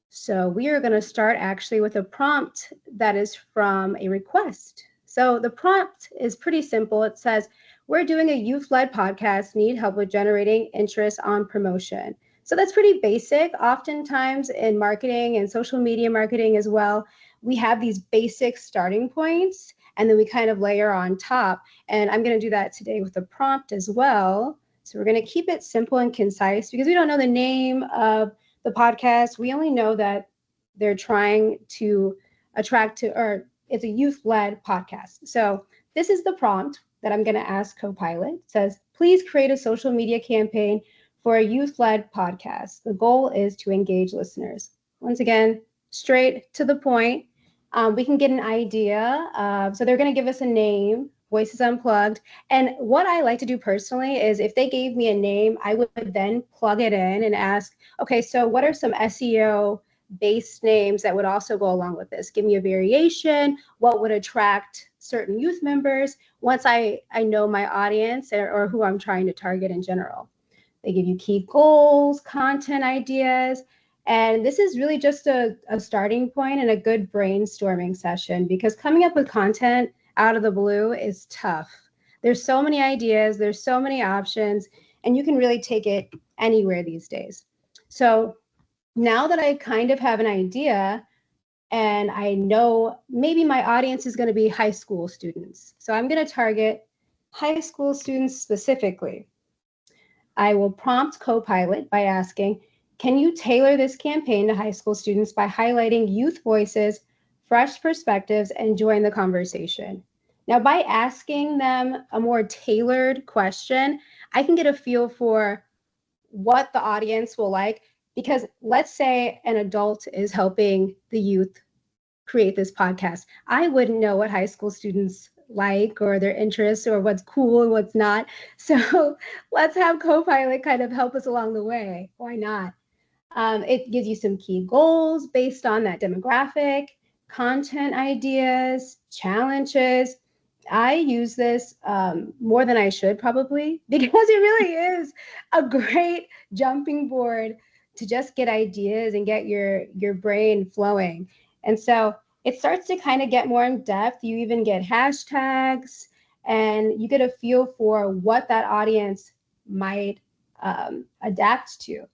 Speaker 4: So we are going to start actually with a prompt that is from a request. So the prompt is pretty simple. It says, we're doing a youth-led podcast, need help with generating interest on promotion. So that's pretty basic. Oftentimes in marketing and social media marketing as well, we have these basic starting points and then we kind of layer on top. And I'm going to do that today with the prompt as well. So we're going to keep it simple and concise because we don't know the name of the podcast. We only know that they're trying to attract to, or it's a youth-led podcast. So this is the prompt that I'm going to ask Copilot. It says, please create a social media campaign for a youth-led podcast. The goal is to engage listeners. Once again, straight to the point. We can get an idea. So they're going to give us a name, Voices Unplugged. And what I like to do personally is if they gave me a name, I would then plug it in and ask, okay, so what are some SEO based names that would also go along with this? Give me a variation. What would attract certain youth members once I know my audience or who I'm trying to target in general? They give you key goals, content ideas. And this is really just a starting point and a good brainstorming session because coming up with content out of the blue is tough. There's so many ideas, there's so many options, and you can really take it anywhere these days. So now that I kind of have an idea, and I know maybe my audience is going to be high school students. So I'm going to target high school students specifically. I will prompt Copilot by asking, can you tailor this campaign to high school students by highlighting youth voices, fresh perspectives, and join the conversation? Now, by asking them a more tailored question, I can get a feel for what the audience will like. Because let's say an adult is helping the youth create this podcast. I wouldn't know what high school students like or their interests or what's cool and what's not. So let's have Copilot kind of help us along the way. Why not? It gives you some key goals based on that demographic, content ideas, challenges. I use this more than I should probably because it really is a great jumping board to just get ideas and get your brain flowing. And so it starts to kind of get more in depth. You even get hashtags and you get a feel for what that audience might adapt to.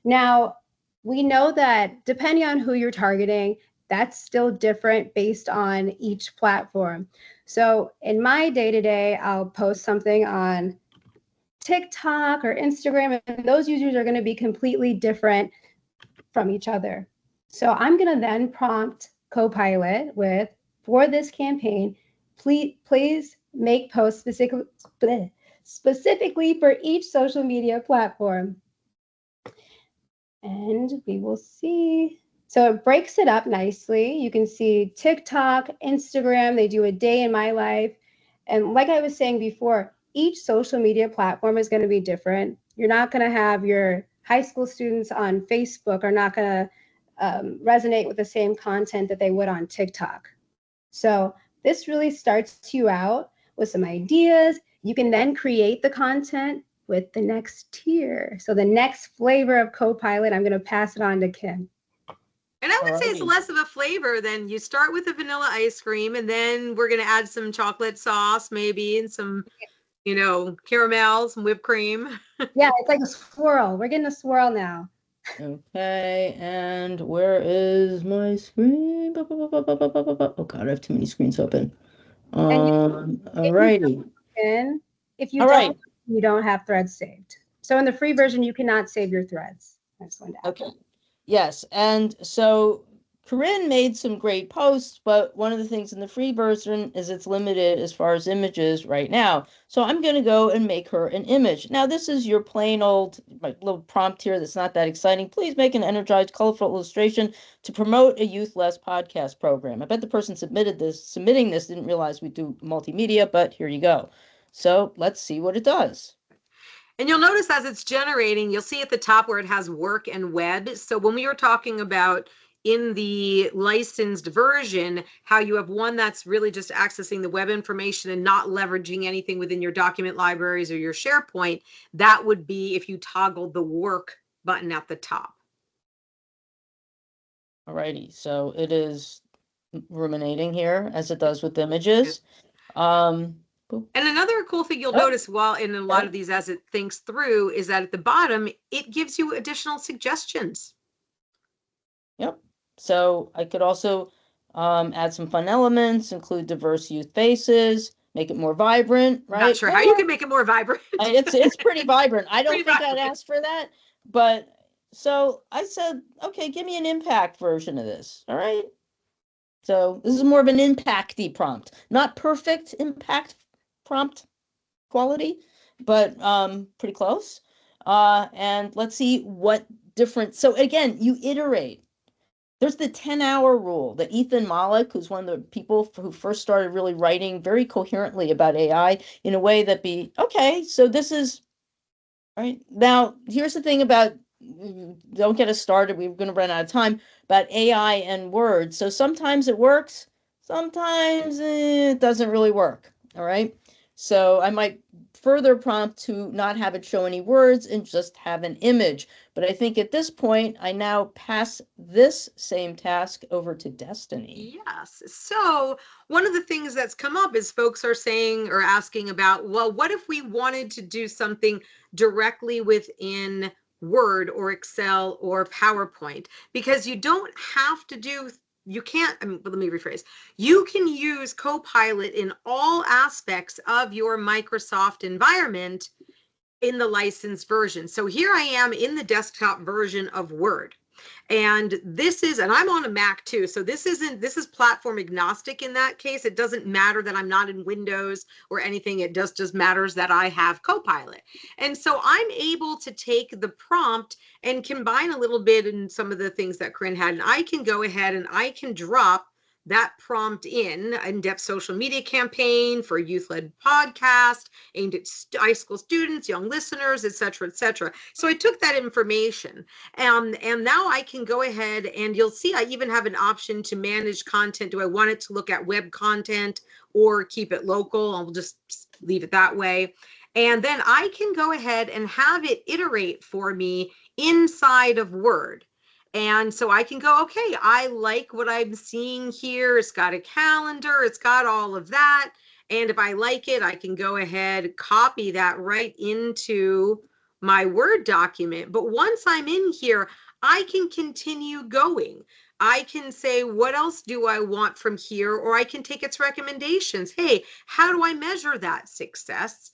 Speaker 4: Now, we know that depending on who you're targeting, that's still different based on each platform. So in my day-to-day, I'll post something on TikTok or Instagram, and those users are going to be completely different from each other. So I'm going to then prompt Copilot with, for this campaign, please make posts specifically for each social media platform. And we will see. So it breaks it up nicely. You can see TikTok, Instagram, they do a day in my life. And like I was saying before, each social media platform is going to be different. You're not going to have your high school students on Facebook are not going to resonate with the same content that they would on TikTok. So this really starts you out with some ideas. You can then create the content with the next tier. So the next flavor of Copilot, I'm going to pass it on to Kim.
Speaker 3: And I would say it's
Speaker 2: Alrighty.
Speaker 3: less of a flavor than you start with a vanilla ice cream, and then we're going to add some chocolate sauce maybe and some, caramel, some whipped cream.
Speaker 4: Yeah, it's like a swirl. We're getting a swirl now.
Speaker 2: Okay, and where is my screen? Oh God, I have too many screens open. Alrighty.
Speaker 4: If you
Speaker 2: All right.
Speaker 4: don't, you don't have threads saved. So in the free version, you cannot save your threads. I just wanted to add
Speaker 2: Okay. Yes, and so Corinne made some great posts, but one of the things in the free version is it's limited as far as images right now. So I'm going to go and make her an image. Now, this is your plain old little prompt here that's not that exciting. Please make an energized, colorful illustration to promote a youth-less podcast program. I bet the person submitting this didn't realize we do multimedia, but here you go. So let's see what it does.
Speaker 3: And you'll notice as it's generating, you'll see at the top where it has work and web. So when we were talking about in the licensed version, how you have one that's really just accessing the web information and not leveraging anything within your document libraries or your SharePoint, that would be if you toggle the work button at the top.
Speaker 2: Alrighty, so it is ruminating here as it does with images. Boop.
Speaker 3: And another cool thing you'll notice while in a lot of these as it thinks through is that at the bottom, it gives you additional suggestions.
Speaker 2: Yep. So I could also add some fun elements, include diverse youth faces, make it more vibrant, right?
Speaker 3: Not sure how you can make it more vibrant.
Speaker 2: It's pretty vibrant. I don't
Speaker 3: Pretty
Speaker 2: think
Speaker 3: vibrant.
Speaker 2: I'd ask for that, but so I said, okay, give me an impact version of this. All right. So this is more of an impacty prompt, not perfect impact prompt quality, but pretty close. And let's see what different. So again, you iterate. There's the 10-hour rule that Ethan Malik, who's one of the people who first started really writing very coherently about AI in a way that okay, so this is, right? Now, here's the thing about, don't get us started, we're going to run out of time, about AI and words. So sometimes it works, sometimes it doesn't really work, all right? So I might further prompt to not have it show any words and just have an image. But I think at this point, I now pass this same task over to Destiny.
Speaker 3: Yes. So one of the things that's come up is folks are saying or asking about, well, what if we wanted to do something directly within Word or Excel or PowerPoint, because you don't have to do, you can't, let me rephrase. You can use Copilot in all aspects of your Microsoft environment in the licensed version. So here I am in the desktop version of Word. And this is, and I'm on a Mac too, so this is platform agnostic in that case. It doesn't matter that I'm not in Windows or anything. It just matters that I have Copilot. And so I'm able to take the prompt and combine a little bit in some of the things that Corinne had. And I can go ahead and I can drop that prompt in-depth social media campaign for a youth-led podcast aimed at high school students, young listeners, et cetera, et cetera. So I took that information and now I can go ahead and you'll see I even have an option to manage content. Do I want it to look at web content or keep it local? I'll just leave it that way. And then I can go ahead and have it iterate for me inside of Word. And so I can go, okay, I like what I'm seeing here. It's got a calendar, it's got all of that. And if I like it, I can go ahead, copy that right into my Word document. But once I'm in here, I can continue going. I can say, what else do I want from here? Or I can take its recommendations. Hey, how do I measure that success?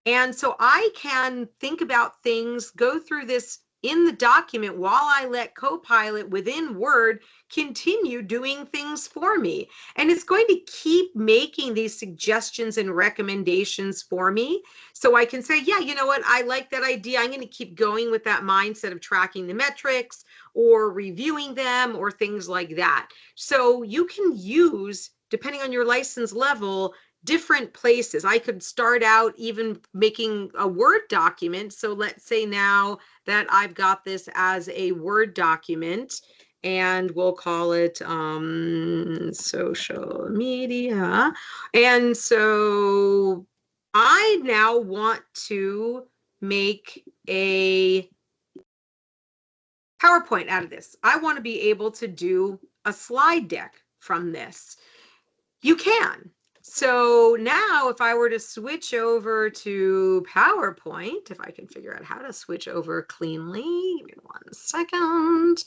Speaker 3: And so I can think about things, go through this in the document while I let Copilot within Word continue doing things for me. And it's going to keep making these suggestions and recommendations for me. So I can say, yeah, you know what? I like that idea. I'm going to keep going with that mindset of tracking the metrics or reviewing them or things like that. So you can use, depending on your license level, different places. I could start out even making a Word document. So let's say now that I've got this as a Word document, and we'll call it social media. And so I now want to make a PowerPoint out of this. I want to be able to do a slide deck from this. You can. So now if I were to switch over to PowerPoint, if I can figure out how to switch over cleanly, give me 1 second.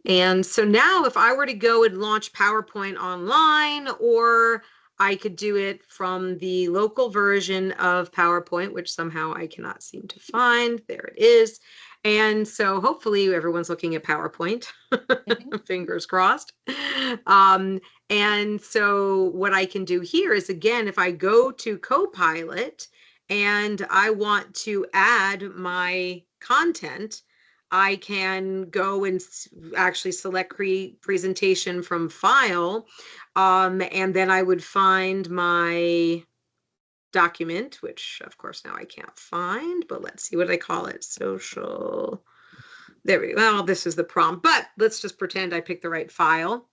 Speaker 3: And so now if I were to go and launch PowerPoint online, or I could do it from the local version of PowerPoint, which somehow I cannot seem to find. There it is. And so hopefully everyone's looking at PowerPoint. Fingers crossed. And so what I can do here is, again, if I go to Copilot and I want to add my content, I can go and actually select create presentation from file. And then I would find my document, which of course now I can't find, but let's see what I call it. Social. There we go. Well, this is the prompt, but let's just pretend I picked the right file.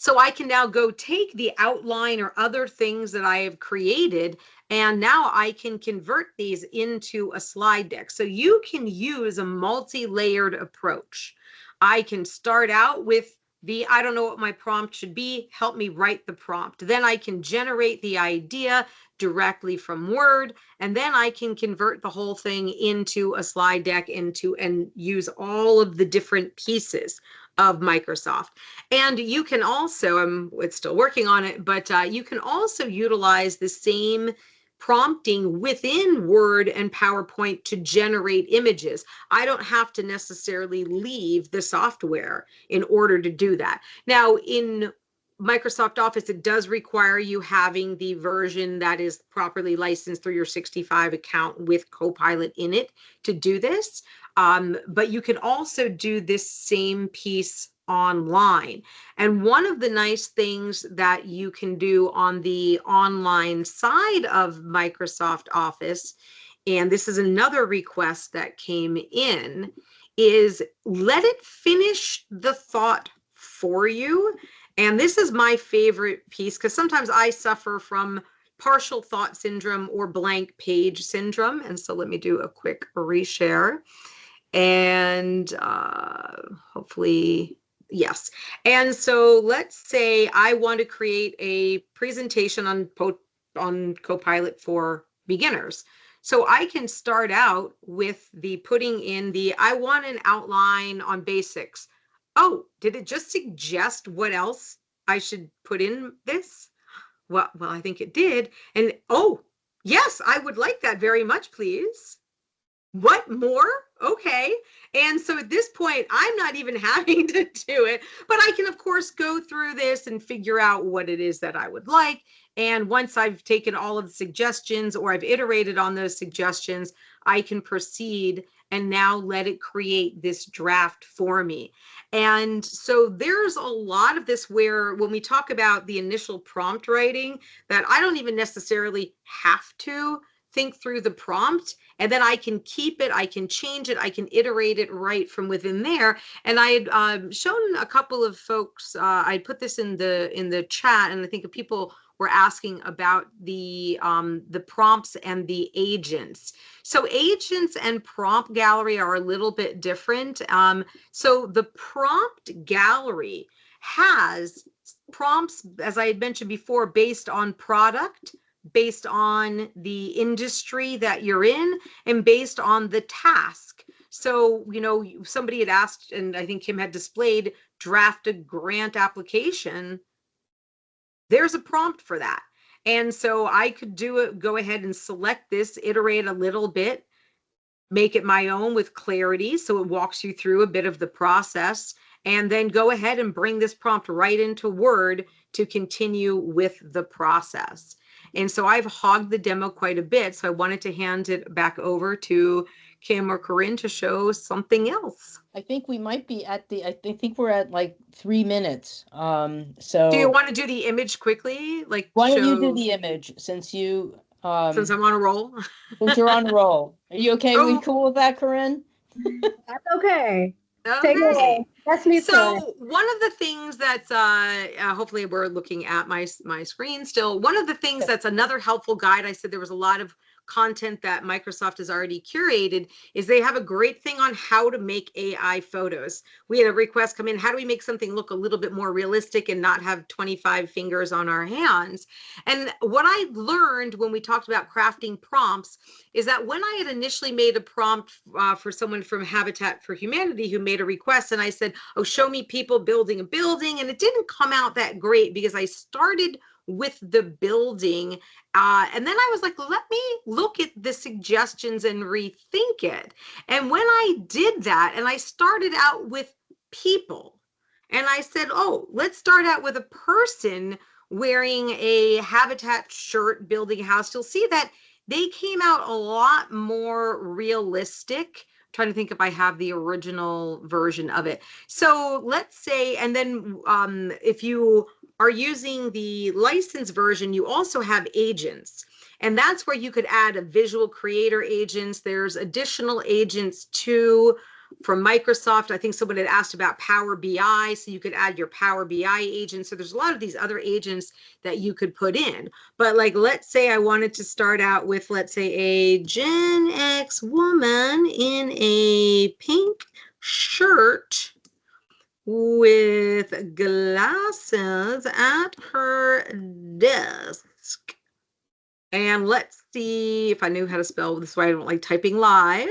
Speaker 3: So I can now go take the outline or other things that I have created, and now I can convert these into a slide deck. So you can use a multi-layered approach. I can start out with I don't know what my prompt should be, help me write the prompt. Then I can generate the idea directly from Word, and then I can convert the whole thing into a slide deck and use all of the different pieces of Microsoft. And you can also, it's still working on it, but you can also utilize the same prompting within Word and PowerPoint to generate images. I don't have to necessarily leave the software in order to do that. Now, in Microsoft Office, it does require you having the version that is properly licensed through your 65 account with Copilot in it to do this. But you can also do this same piece online. And one of the nice things that you can do on the online side of Microsoft Office, and this is another request that came in, is let it finish the thought for you. And this is my favorite piece because sometimes I suffer from partial thought syndrome or blank page syndrome. And so let me do a quick reshare. And hopefully, yes. And so let's say I want to create a presentation on Copilot for beginners. So I can start out with the putting in the, I want an outline on basics. Oh, did it just suggest what else I should put in this? Well, I think it did. And oh, yes, I would like that very much, please. What more? Okay. And so at this point, I'm not even having to do it, but I can, of course, go through this and figure out what it is that I would like. And once I've taken all of the suggestions or I've iterated on those suggestions, I can proceed and now let it create this draft for me. And so there's a lot of this where when we talk about the initial prompt writing, that I don't even necessarily have to think through the prompt, and then I can keep it, I can change it, I can iterate it right from within there. And I had shown a couple of folks, I put this in the chat, and I think people were asking about the prompts and the agents. So agents and prompt gallery are a little bit different. So the prompt gallery has prompts, as I had mentioned before, based on product, based on the industry that you're in, and based on the task. So, you know, somebody had asked, and I think Kim had displayed, draft a grant application. There's a prompt for that. And so I could do it, go ahead and select this, iterate a little bit, make it my own with clarity. So it walks you through a bit of the process, and then go ahead and bring this prompt right into Word to continue with the process. And so I've hogged the demo quite a bit. So I wanted to hand it back over to Kim or Corinne to show something else.
Speaker 2: I think we might be at I think we're at like 3 minutes.
Speaker 3: Do you
Speaker 2: So
Speaker 3: want to do the image quickly? Like,
Speaker 2: why don't you do
Speaker 3: show,
Speaker 2: the image since you
Speaker 3: since I'm on a roll?
Speaker 2: since you're on a roll. Are you okay? We
Speaker 3: Oh.
Speaker 2: cool with that, Corinne?
Speaker 4: That's okay. Take it
Speaker 3: Okay.
Speaker 4: away. That's me.
Speaker 3: So one of the things that's hopefully we're looking at my screen still. One of the things that's another helpful guide, I said there was a lot of content that Microsoft has already curated, is they have a great thing on how to make AI photos. We had a request come in, how do we make something look a little bit more realistic and not have 25 fingers on our hands? And what I learned when we talked about crafting prompts is that when I had initially made a prompt for someone from Habitat for Humanity who made a request, and I said, oh, show me people building a building, and it didn't come out that great because I started with the building. And then I was like, let me look at the suggestions and rethink it. And when I did that, and I started out with people, and I said, oh, let's start out with a person wearing a Habitat shirt building a house, you'll see that they came out a lot more realistic. I'm trying to think if I have the original version of it. So let's say, and then if you are using the licensed version, you also have agents. And that's where you could add a visual creator agents. There's additional agents too from Microsoft. I think someone had asked about Power BI, so you could add your Power BI agent. So there's a lot of these other agents that you could put in. But like, let's say I wanted to start out with, let's say, a Gen X woman in a pink shirt with glasses at her desk. And let's see if I knew how to spell this, why I don't like typing live.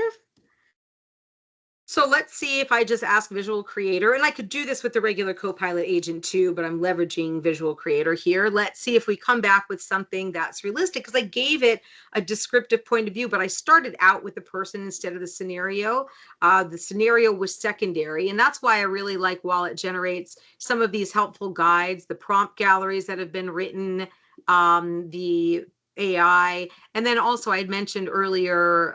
Speaker 3: So let's see if I just ask Visual Creator, and I could do this with the regular Copilot agent too, but I'm leveraging Visual Creator here. Let's see if we come back with something that's realistic, because I gave it a descriptive point of view, but I started out with the person instead of the scenario. The scenario was secondary, and that's why I really like, while it generates some of these helpful guides, the prompt galleries that have been written, the AI. And then also I had mentioned earlier,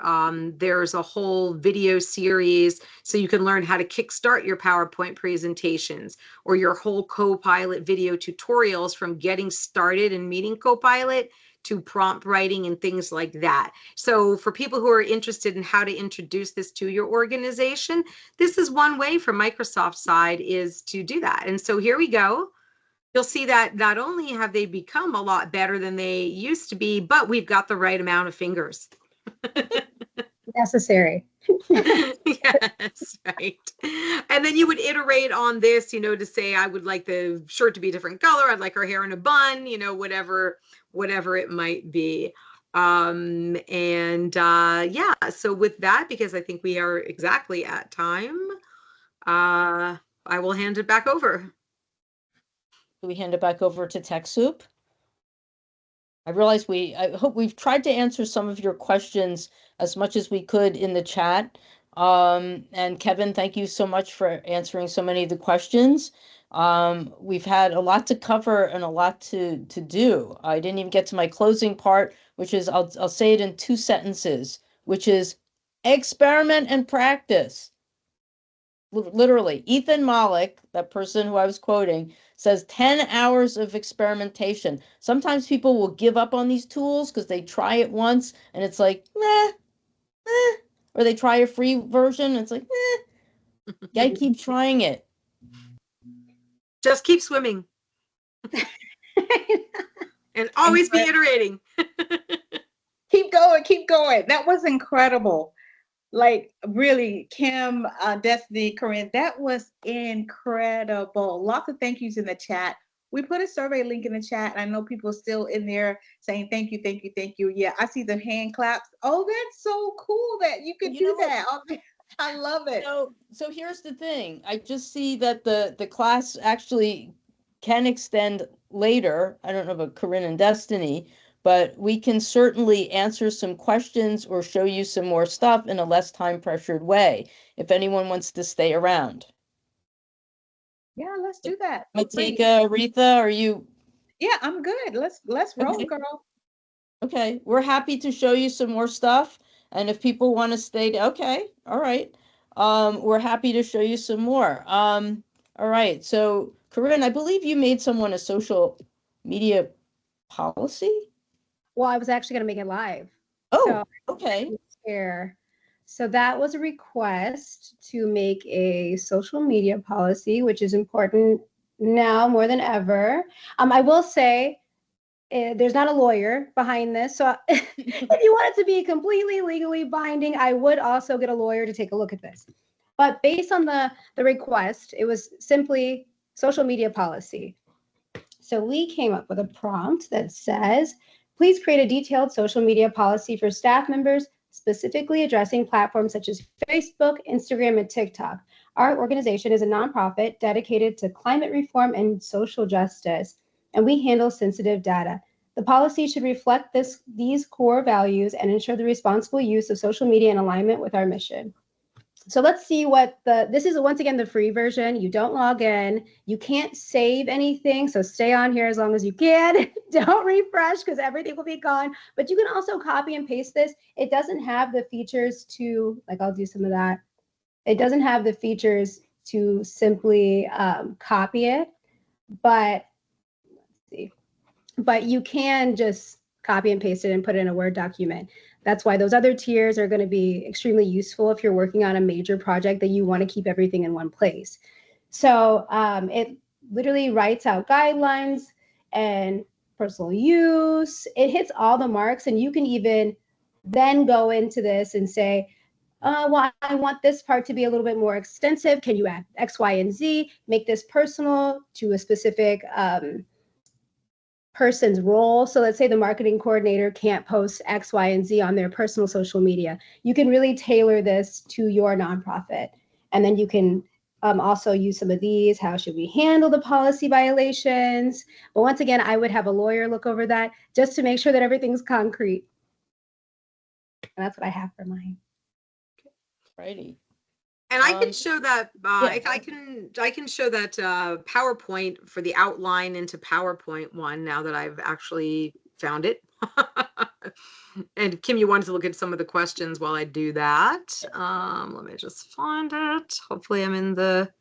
Speaker 3: there's a whole video series so you can learn how to kickstart your PowerPoint presentations, or your whole Copilot video tutorials, from getting started and meeting Copilot to prompt writing and things like that. So for people who are interested in how to introduce this to your organization, this is one way from Microsoft's side, is to do that. And so here we go. You'll see that not only have they become a lot better than they used to be, but we've got the right amount of fingers.
Speaker 4: Necessary.
Speaker 3: Yes, right. And then you would iterate on this, you know, to say, I would like the shirt to be a different color. I'd like her hair in a bun, you know, whatever it might be. Yeah, so with that, because I think we are exactly at time, I will hand it back over.
Speaker 2: Do we hand it back over to TechSoup? I hope we've tried to answer some of your questions as much as we could in the chat. And Kevin, thank you so much for answering so many of the questions. We've had a lot to cover and a lot to do. I didn't even get to my closing part, which is I'll say it in 2 sentences, which is experiment and practice. Literally, Ethan Malik, that person who I was quoting, says 10 hours of experimentation. Sometimes people will give up on these tools because they try it once and it's like, or they try a free version and it's like, gotta keep trying it.
Speaker 3: Just keep swimming. And always be iterating.
Speaker 1: Keep going, keep going. That was incredible. Like, really, Kim, Destiny, Corinne, that was incredible. Lots of thank yous in the chat. We put a survey link in the chat. I know people are still in there saying thank you, thank you, thank you. Yeah, I see the hand claps. Oh, that's so cool that you could do that. I love it.
Speaker 2: So here's the thing. I just see that the class actually can extend later. I don't know about Corinne and Destiny, but we can certainly answer some questions or show you some more stuff in a less time pressured way if anyone wants to stay around.
Speaker 1: Yeah, let's do that.
Speaker 2: Matika, Aretha, are you?
Speaker 1: Yeah, I'm good. Let's roll, girl.
Speaker 2: Okay, we're happy to show you some more stuff. And if people want to stay, okay, all right. We're happy to show you some more. All right. So, Corinne, I believe you made someone a social media policy.
Speaker 4: Well, I was actually going to make it live.
Speaker 2: Oh, okay.
Speaker 4: Here. So that was a request to make a social media policy, which is important now more than ever. I will say there's not a lawyer behind this. So if you want it to be completely legally binding, I would also get a lawyer to take a look at this. But based on the request, it was simply social media policy. So we came up with a prompt that says, please create a detailed social media policy for staff members, specifically addressing platforms such as Facebook, Instagram, and TikTok. Our organization is a nonprofit dedicated to climate reform and social justice, and we handle sensitive data. The policy should reflect these core values and ensure the responsible use of social media in alignment with our mission. So let's see what this is. Once again, the free version. You don't log in. You can't save anything. So stay on here as long as you can. Don't refresh because everything will be gone. But you can also copy and paste this. It doesn't have the features to, like, I'll do some of that. It doesn't have the features to simply copy it. But let's see. But you can just copy and paste it and put it in a Word document. That's why those other tiers are going to be extremely useful if you're working on a major project that you want to keep everything in one place. So it literally writes out guidelines and personal use. It hits all the marks, and you can even then go into this and say, well, I want this part to be a little bit more extensive. Can you add X, Y, and Z? Make this personal to a specific person's role. So let's say the marketing coordinator can't post X, Y, and Z on their personal social media. You can really tailor this to your nonprofit. And then you can also use some of these. How should we handle the policy violations? But once again, I would have a lawyer look over that just to make sure that everything's concrete. And that's what I have for mine.
Speaker 2: Righty.
Speaker 3: And I can show that.
Speaker 2: Yeah.
Speaker 3: I can show that PowerPoint for the outline into PowerPoint one now that I've actually found it. And Kim, you wanted to look at some of the questions while I do that. Let me just find it. Hopefully, I'm in the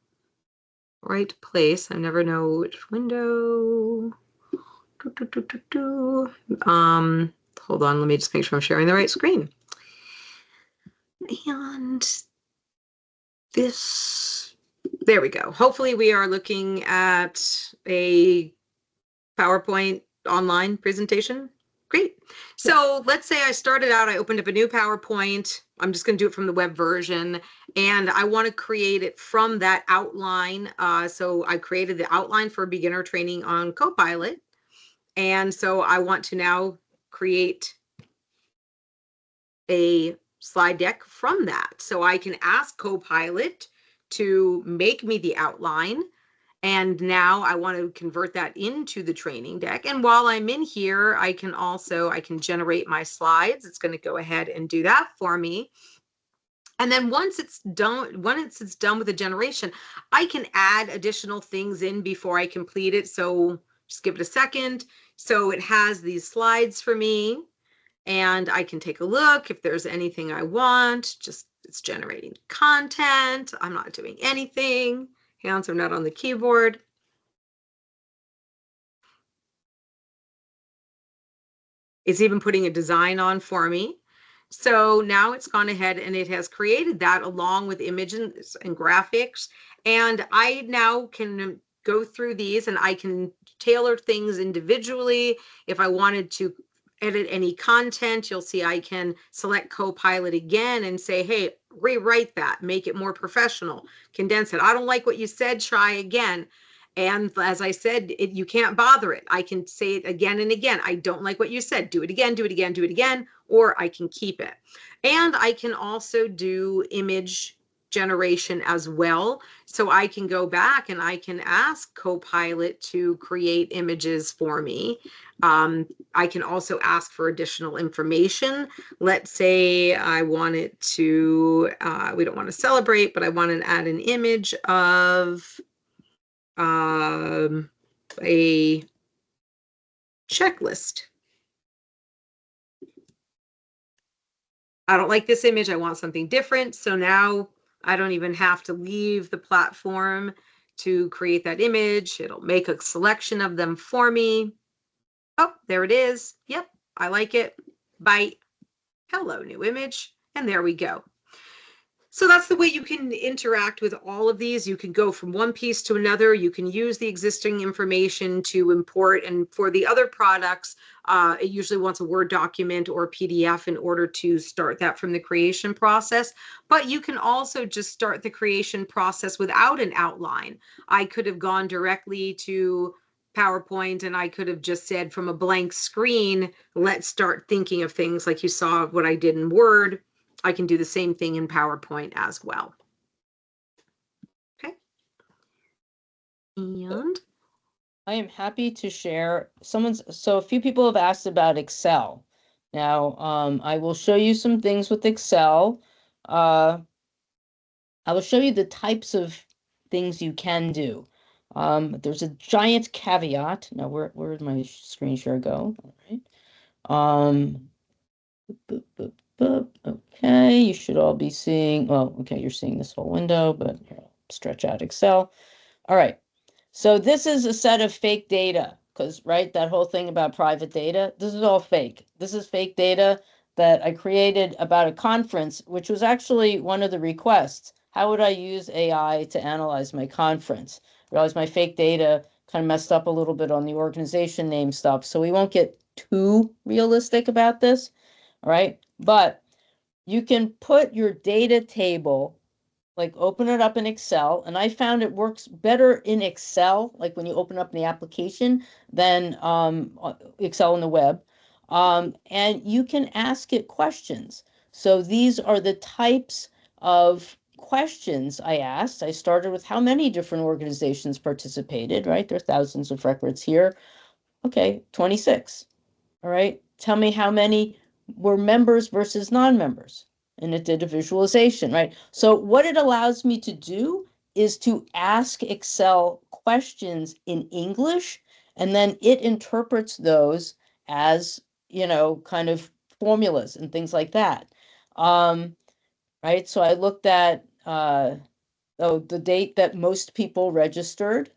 Speaker 3: right place. I never know which window. Hold on. Let me just make sure I'm sharing the right screen. And this, there we go. Hopefully we are looking at a PowerPoint online presentation. Great. So let's say I started out, I opened up a new PowerPoint. I'm just going to do it from the web version, and I want to create it from that outline. So I created the outline for beginner training on Copilot. And so I want to now create a slide deck from that. So I can ask Copilot to make me the outline. And now I want to convert that into the training deck. And while I'm in here, I can generate my slides. It's going to go ahead and do that for me. And then once it's done with the generation, I can add additional things in before I complete it. So just give it a second. So it has these slides for me, and I can take a look if there's anything I want. Just it's generating content. I'm not doing anything. Hands are not on the keyboard. It's even putting a design on for me. So now it's gone ahead and it has created that along with images and graphics. And I now can go through these and I can tailor things individually. If I wanted to edit any content, you'll see I can select Copilot again and say, hey, rewrite that, make it more professional, condense it. I don't like what you said, try again. And as I said, you can't bother it. I can say it again and again. I don't like what you said. Do it again, do it again, do it again, or I can keep it. And I can also do image generation as well. So I can go back and I can ask Copilot to create images for me. I can also ask for additional information. Let's say I want it to, we don't want to celebrate, but I want to add an image of a checklist. I don't like this image. I want something different. So now I don't even have to leave the platform to create that image. It'll make a selection of them for me. Oh, there it is. Yep, I like it. Bye. Hello, new image. And there we go. So that's the way you can interact with all of these. You can go from one piece to another. You can use the existing information to import. And for the other products, it usually wants a Word document or PDF in order to start that from the creation process. But you can also just start the creation process without an outline. I could have gone directly to PowerPoint and I could have just said from a blank screen, let's start thinking of things like you saw what I did in Word. I can do the same thing in PowerPoint as well. Okay. And
Speaker 2: I am happy to share so a few people have asked about Excel. Now, I will show you some things with Excel. I will show you the types of things you can do. There's a giant caveat. Now, where did my screen share go? All right. Boop, boop, boop. Okay, you should all be seeing, well, okay, you're seeing this whole window, but here, I'll stretch out Excel. All right, so this is a set of fake data, because, right, that whole thing about private data, this is all fake. This is fake data that I created about a conference, which was actually one of the requests. How would I use AI to analyze my conference? I realized my fake data kind of messed up a little bit on the organization name stuff, so we won't get too realistic about this. All right, but you can put your data table, like open it up in Excel, and I found it works better in Excel, like when you open up the application, than Excel on the web. And you can ask it questions. So these are the types of questions I asked. I started with how many different organizations participated, right? There are thousands of records here. Okay, 26. All right, tell me how many were members versus non-members. And it did a visualization, right? So what it allows me to do is to ask Excel questions in English, and then it interprets those as, kind of formulas and things like that. Right, so I looked at, the date that most people registered.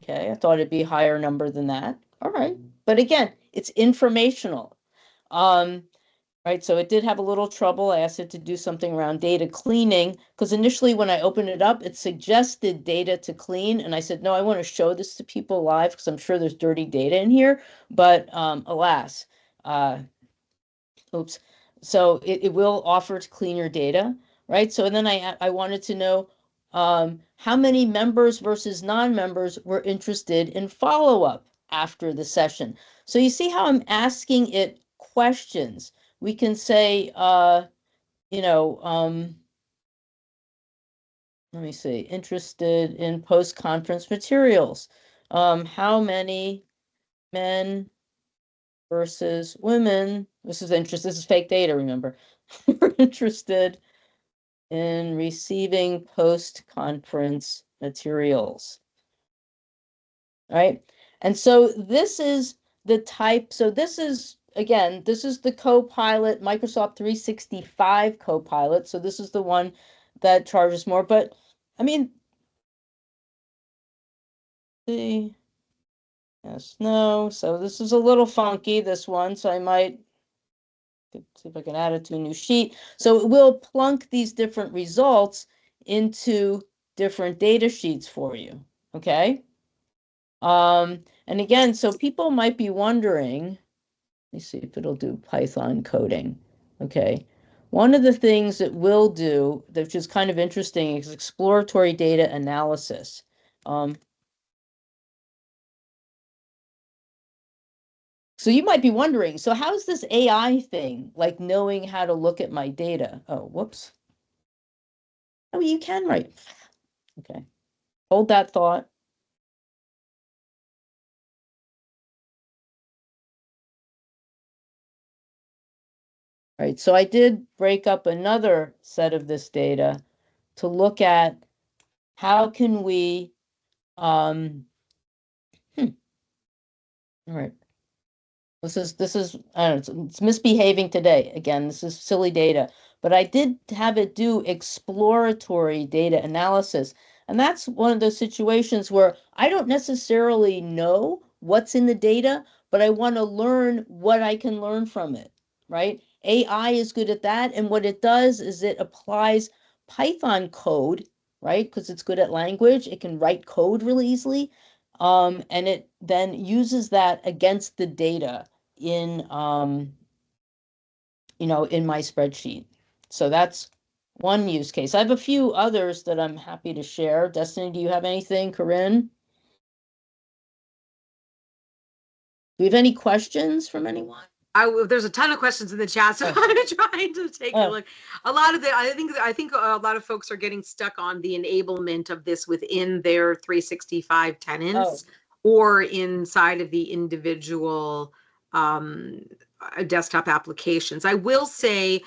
Speaker 2: Okay, I thought it'd be a higher number than that. All right, but again, it's informational. Right, so it did have a little trouble. I asked it to do something around data cleaning, because initially when I opened it up, it suggested data to clean, and I said, no, I want to show this to people live because I'm sure there's dirty data in here, but alas, oops. So it will offer to clean your data, right? So then I wanted to know how many members versus non-members were interested in follow-up after the session. So you see how I'm asking it questions. We can say, you know, let me see, interested in post-conference materials. How many men versus women, this is fake data, remember, were interested in receiving post-conference materials, right? And so this is the type, so this is, again, this is the Copilot, Microsoft 365 Copilot. So this is the one that charges more, but I mean, the, yes, no, so this is a little funky, this one, so I might see if I can add it to a new sheet. So it will plunk these different results into different data sheets for you, okay? And again, so people might be wondering, let me see if it'll do Python coding, okay? One of the things it will do, which is kind of interesting, is exploratory data analysis. So you might be wondering, so how's this AI thing, like knowing how to look at my data? Oh, whoops. Oh, you can write. Okay. Hold that thought. All right, so I did break up another set of this data to look at how can we, all right. This is I don't know, it's misbehaving today. Again, this is silly data, but I did have it do exploratory data analysis. And that's one of those situations where I don't necessarily know what's in the data, but I want to learn what I can learn from it, right? AI is good at that. And what it does is it applies Python code, right? Because it's good at language. It can write code really easily. And it then uses that against the data in in my spreadsheet. So that's one use case. I have a few others that I'm happy to share. Destiny, do you have anything? Corinne? Do we have any questions from anyone?
Speaker 3: There's a ton of questions in the chat, so I'm trying to take a look. A lot of I think a lot of folks are getting stuck on the enablement of this within their 365 tenants or inside of the individual desktop applications. I will say,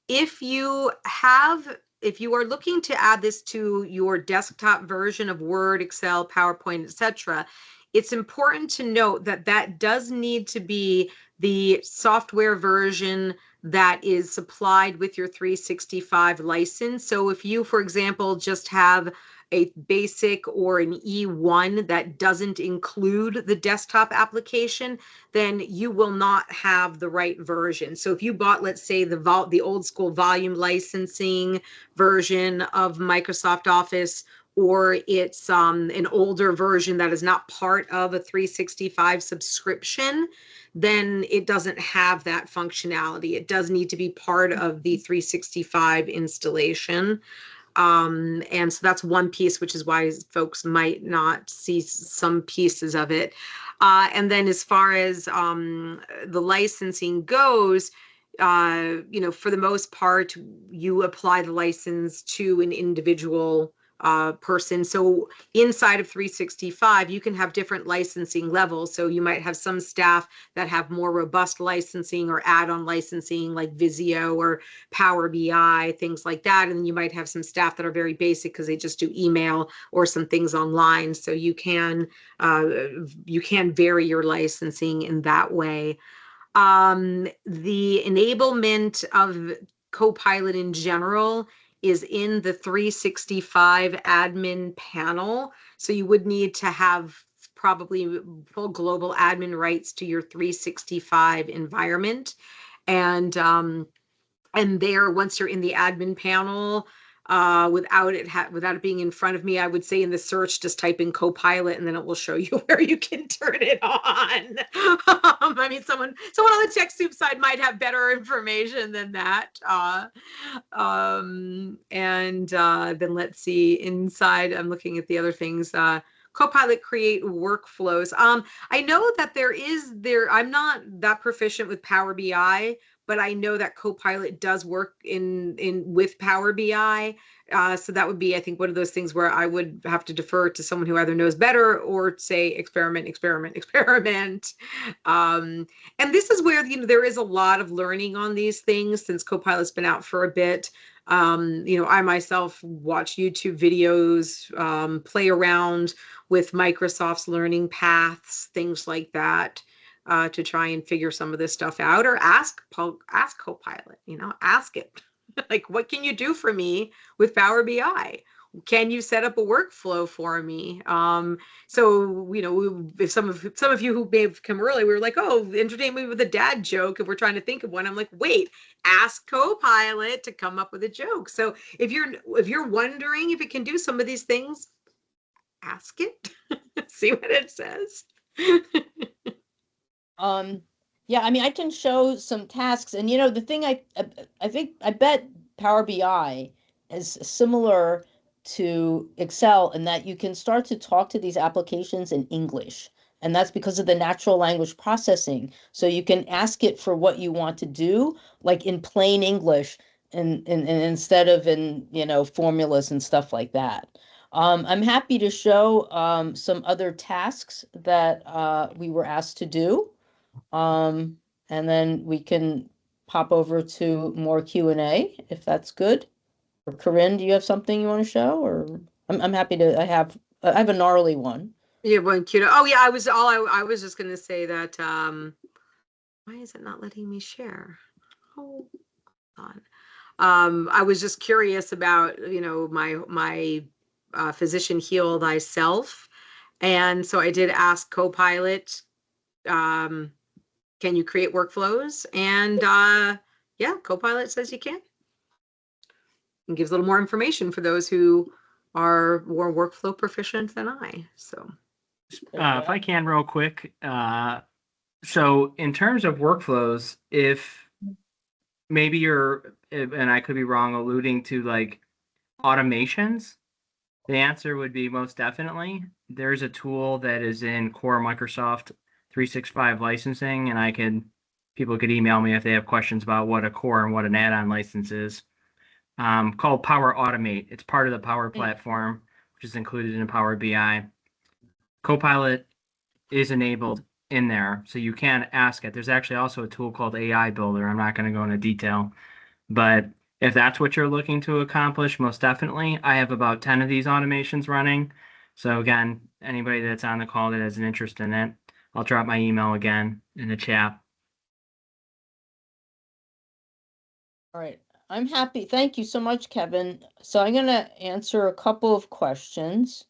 Speaker 3: if you are looking to add this to your desktop version of Word, Excel, PowerPoint, etc., it's important to note that that does need to be the software version that is supplied with your 365 license. So if you, for example, just have a basic or an E1 that doesn't include the desktop application, then you will not have the right version. So if you bought, let's say, the old school volume licensing version of Microsoft Office, or it's an older version that is not part of a 365 subscription, then it doesn't have that functionality. It does need to be part of the 365 installation. And so that's one piece, which is why folks might not see some pieces of it. And then as far as the licensing goes, for the most part, you apply the license to an individual person. So inside of 365, you can have different licensing levels. So you might have some staff that have more robust licensing or add-on licensing like Visio or Power BI, things like that. And then you might have some staff that are very basic because they just do email or some things online. So you can vary your licensing in that way. The enablement of Copilot in general is in the 365 admin panel. So you would need to have probably full global admin rights to your 365 environment. And there, once you're in the admin panel, without it being in front of me, I would say in the search, just type in Copilot, and then it will show you where you can turn it on. I mean, someone on the TechSoup side might have better information than that. And then let's see, inside, I'm looking at the other things. Copilot create workflows. I know that I'm not that proficient with Power BI, but I know that Copilot does work in with Power BI. So that would be, I think, one of those things where I would have to defer to someone who either knows better or say experiment, experiment, experiment. And this is where, there is a lot of learning on these things since Copilot's been out for a bit. I myself watch YouTube videos, play around with Microsoft's learning paths, things like that, to try and figure some of this stuff out, or ask Copilot, ask it. Like, what can you do for me with Power BI? Can you set up a workflow for me? So, if some of you who may have come early, we were like, oh, entertain me with a dad joke. If we're trying to think of one, I'm like, wait, ask Copilot to come up with a joke. So if you're wondering if it can do some of these things, ask it, see what it says.
Speaker 2: Yeah, I mean, I can show some tasks, and the thing I bet Power BI is similar to Excel in that you can start to talk to these applications in English, and that's because of the natural language processing. So you can ask it for what you want to do, like in plain English, and instead of in formulas and stuff like that. I'm happy to show some other tasks that we were asked to do. And then we can pop over to more Q&A if that's good. Or Corinne, do you have something you want to show? Or I'm happy to. I have a gnarly one.
Speaker 3: Yeah, one cute. Oh yeah, I was just gonna say that. Why is it not letting me share? Hold on. I was just curious about my physician heal thyself, and so I did ask Copilot, can you create workflows? And yeah, Copilot says you can, and gives a little more information for those who are more workflow proficient than I. So
Speaker 5: if I can real quick, so in terms of workflows, if maybe you're, and I could be wrong, alluding to like automations, the answer would be most definitely. There's a tool that is in core Microsoft 365 licensing, and people could email me if they have questions about what a core and what an add-on license is, called Power Automate. It's part of the Power Platform, which is included in Power BI. Copilot is enabled in there, so you can ask it. There's actually also a tool called AI Builder. I'm not going to go into detail, but if that's what you're looking to accomplish, most definitely. I have about 10 of these automations running. So again, anybody that's on the call that has an interest in it, I'll drop my email again in the chat.
Speaker 2: All right. I'm happy. Thank you so much, Kevin. So I'm going to answer a couple of questions.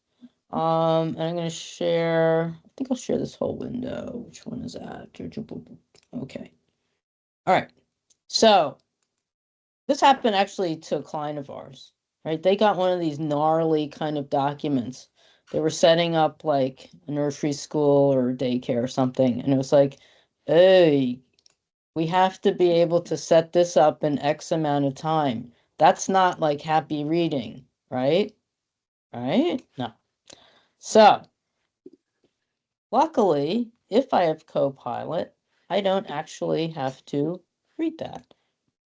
Speaker 2: And I'm going to share, I think I'll share this whole window. Which one is that? Okay. All right. So this happened actually to a client of ours, right? They got one of these gnarly kind of documents. They were setting up like a nursery school or daycare or something. And it was like, hey, we have to be able to set this up in X amount of time. That's not like happy reading, right? Right? No. So luckily, if I have Copilot, I don't actually have to read that.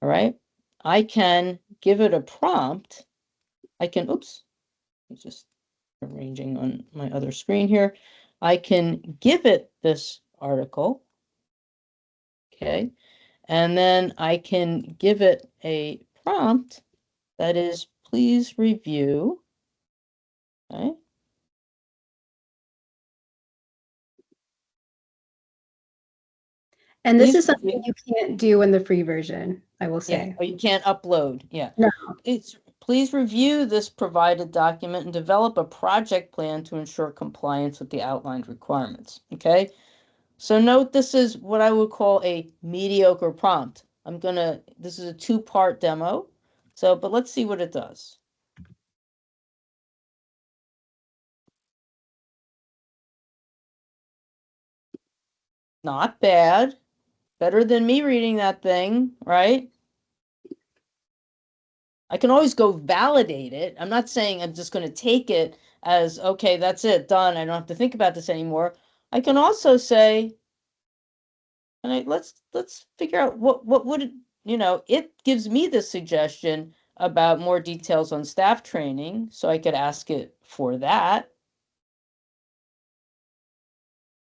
Speaker 2: All right. I can give it a prompt. I can, oops, I'm just arranging on my other screen here. I can give it this article. Okay. And then I can give it a prompt that is, please review. Okay.
Speaker 4: And this
Speaker 2: Please
Speaker 4: is something
Speaker 2: review.
Speaker 4: you can't do in the free version, I will
Speaker 2: Yeah,
Speaker 4: say.
Speaker 2: or you can't upload. Yeah.
Speaker 4: No.
Speaker 2: Please review this provided document and develop a project plan to ensure compliance with the outlined requirements. Okay. So note this is what I would call a mediocre prompt. This is a 2-part demo. So, but let's see what it does. Not bad. Better than me reading that thing, right? I can always go validate it. I'm not saying I'm just going to take it as, okay, that's it, done. I don't have to think about this anymore. I can also say, And let's figure out what would it, it gives me the suggestion about more details on staff training, so I could ask it for that.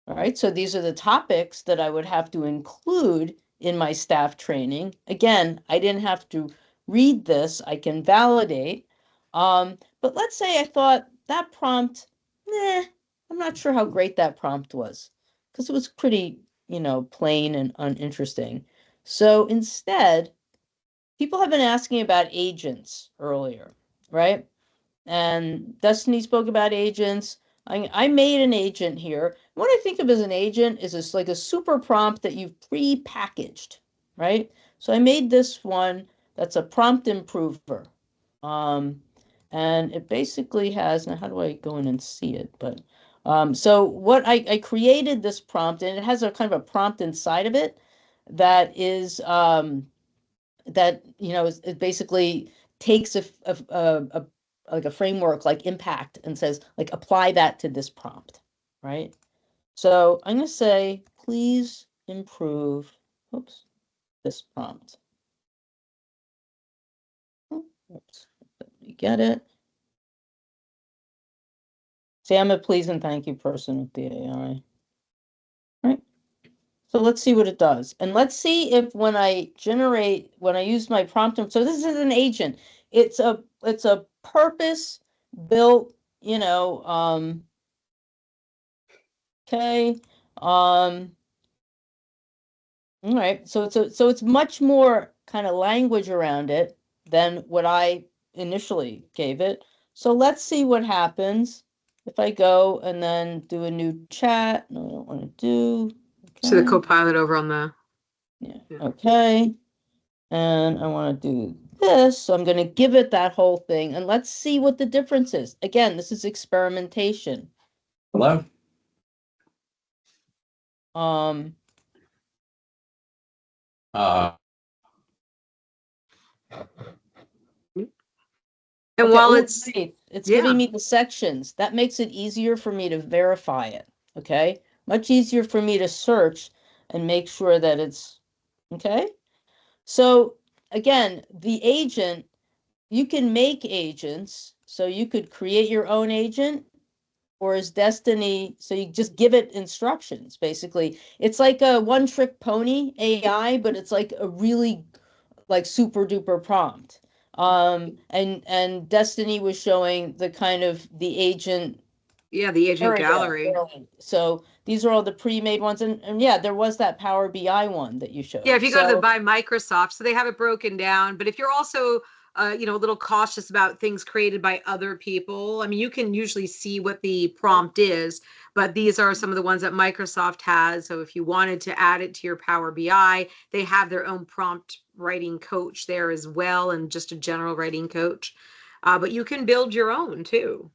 Speaker 2: All right, so these are the topics that I would have to include in my staff training. Again, I didn't have to read this, I can validate. But let's say I thought that prompt, I'm not sure how great that prompt was, because it was pretty, plain and uninteresting. So instead, people have been asking about agents earlier, right? And Destiny spoke about agents. I made an agent here. What I think of as an agent is it's like a super prompt that you've pre-packaged, right? So I made this one that's a prompt improver. And it basically has, now how do I go in and see it? But so what I created this prompt, and it has a kind of a prompt inside of it that is that it basically takes a like a framework like impact and says like apply that to this prompt, right? So I'm going to say please improve this prompt. Oops, let me get it. See, I'm a please and thank you person with the AI, right? So let's see what it does. And let's see if when I use my prompt, so this is an agent. It's a purpose built, okay. All right. So it's much more kind of language around it than what I initially gave it. So let's see what happens if I go and then do a new chat. No, I don't want to do.
Speaker 3: So the
Speaker 2: Okay.
Speaker 3: Copilot over on the.
Speaker 2: Yeah. Okay. And I want to do this. So I'm going to give it that whole thing. And let's see what the difference is. Again, this is experimentation.
Speaker 6: Hello?
Speaker 2: Uh,
Speaker 3: And
Speaker 2: okay,
Speaker 3: while
Speaker 2: oh,
Speaker 3: it's
Speaker 2: great. It's
Speaker 3: yeah.
Speaker 2: giving me the sections. That makes it easier for me to verify it. Okay. Much easier for me to search and make sure that it's okay. So again, the agent, you can make agents. So you could create your own agent, or is Destiny, so you just give it instructions, basically. It's like a one-trick pony AI, but it's like a really like super duper prompt. And Destiny was showing the kind of the agent
Speaker 3: the agent
Speaker 2: area.
Speaker 3: gallery.
Speaker 2: So these are all the pre-made ones, and yeah, there was that Power BI one that you showed.
Speaker 3: Yeah, if you go to the by Microsoft, so they have it broken down. But if you're also a little cautious about things created by other people, I mean, you can usually see what the prompt is, but these are some of the ones that Microsoft has. So if you wanted to add it to your Power BI, they have their own prompt writing coach there as well, and just a general writing coach. But you can build your own too.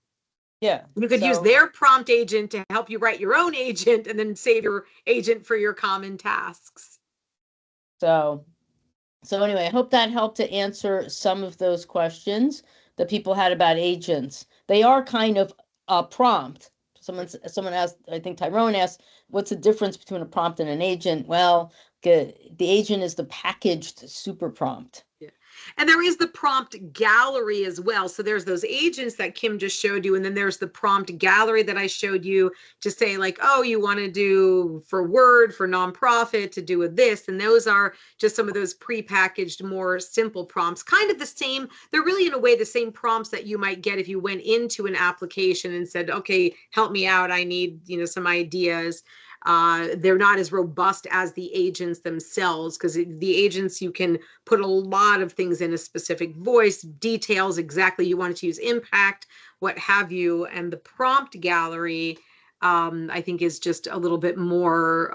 Speaker 2: Yeah.
Speaker 3: You could use their prompt agent to help you write your own agent and then save your agent for your common tasks.
Speaker 2: So anyway, I hope that helped to answer some of those questions that people had about agents. They are kind of a prompt. Someone asked, I think Tyrone asked, what's the difference between a prompt and an agent? Well, the agent is the packaged super prompt.
Speaker 3: Yeah. And there is the prompt gallery as well. So there's those agents that Kim just showed you. And then there's the prompt gallery that I showed you to say like, oh, you want to do for Word, for nonprofit, to do with this. And those are just some of those prepackaged, more simple prompts, kind of the same. They're really in a way the same prompts that you might get if you went into an application and said, okay, help me out. I need, some ideas. They're not as robust as the agents themselves, because the agents, you can put a lot of things in a specific voice, details exactly you want to use, impact, what have you. And the prompt gallery, I think, is just a little bit more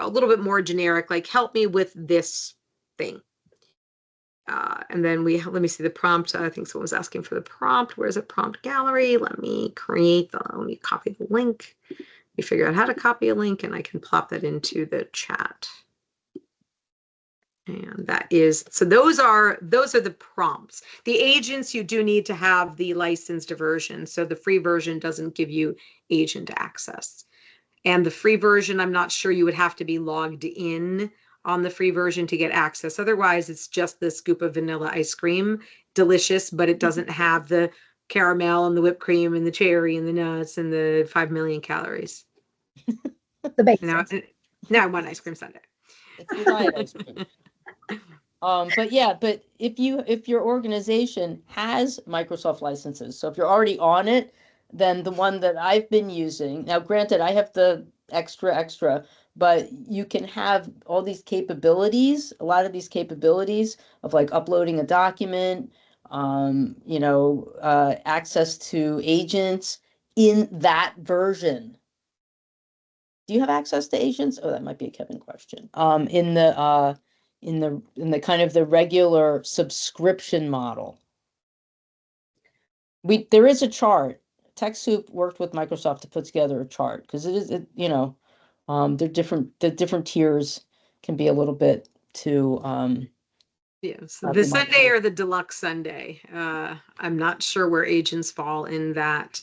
Speaker 3: generic, like help me with this thing. And then let me see the prompt. I think someone was asking for the prompt. Where's the prompt gallery? Let me copy the link. We figure out how to copy a link, and I can plop that into the chat. And that is, so those are the prompts. The agents, you do need to have the licensed version. So the free version doesn't give you agent access. And the free version, I'm not sure, you would have to be logged in on the free version to get access. Otherwise, it's just the scoop of vanilla ice cream, delicious, but it doesn't have the caramel and the whipped cream and the cherry and the nuts and the 5 million calories.
Speaker 4: The
Speaker 3: Now,
Speaker 4: basics.
Speaker 3: now I want ice cream sundae.
Speaker 2: It's your diet ice cream. But yeah, but if your organization has Microsoft licenses, so if you're already on it, then the one that I've been using, now granted, I have the extra, but you can have all these capabilities, a lot of these capabilities of like uploading a document, access to agents in that version. Do you have access to agents? Oh, that might be a Kevin question. In the kind of the regular subscription model. There is a chart. TechSoup worked with Microsoft to put together a chart because the different tiers can be a little bit too
Speaker 3: Yes, the sundae or the deluxe sundae. I'm not sure where agents fall in that.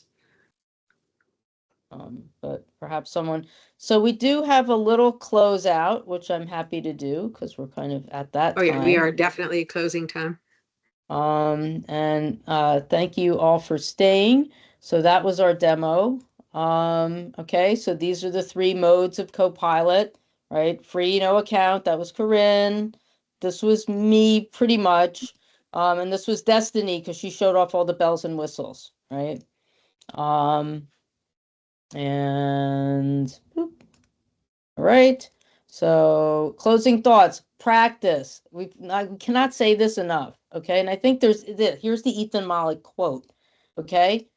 Speaker 2: But perhaps someone. So we do have a little closeout, which I'm happy to do because we're kind of at that
Speaker 3: Oh yeah, we
Speaker 2: time.
Speaker 3: are definitely at closing time.
Speaker 2: And thank you all for staying. So that was our demo. Okay, so these are the 3 modes of Copilot, right? Free, no account. That was Corinne. This was me pretty much. And this was Destiny because she showed off all the bells and whistles, right? And boop. All right. So closing thoughts, practice. I cannot say this enough. Okay. And I think here's the Ethan Malik quote. Okay.